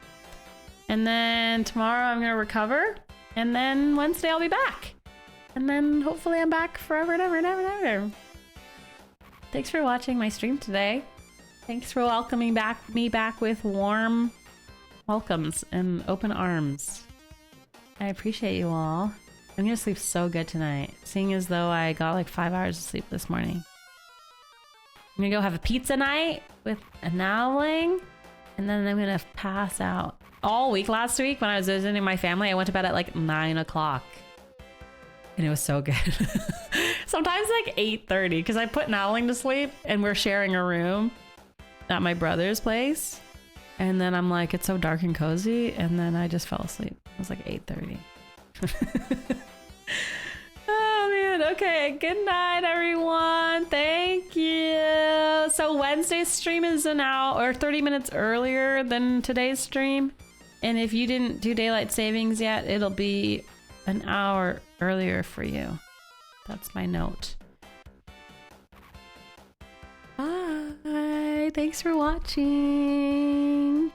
And then tomorrow I'm gonna recover. And then Wednesday I'll be back. And then hopefully I'm back forever and ever and ever and ever. Thanks for watching my stream today. Thanks for welcoming me back with warm welcomes and open arms. I appreciate you all. I'm gonna sleep so good tonight, seeing as though I got like 5 hours of sleep this morning. I'm gonna go have a pizza night with a Nowling, and then I'm gonna pass out. All week last week when I was visiting my family, I went to bed at like 9 o'clock. And it was so good. Sometimes like 8:30, because I put Nowling to sleep and we're sharing a room at my brother's place. And then I'm like, it's so dark and cozy. And then I just fell asleep. It was like 8:30. Oh man. Okay. Good night, everyone. Thank you. So Wednesday's stream is an hour or 30 minutes earlier than today's stream. And if you didn't do daylight savings yet, it'll be an hour earlier for you. That's my note. Bye. Thanks for watching.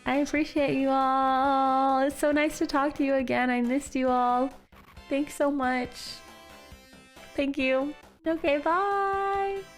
I appreciate you all. It's so nice to talk to you again. I missed you all. Thanks so much. Thank you. Okay, bye.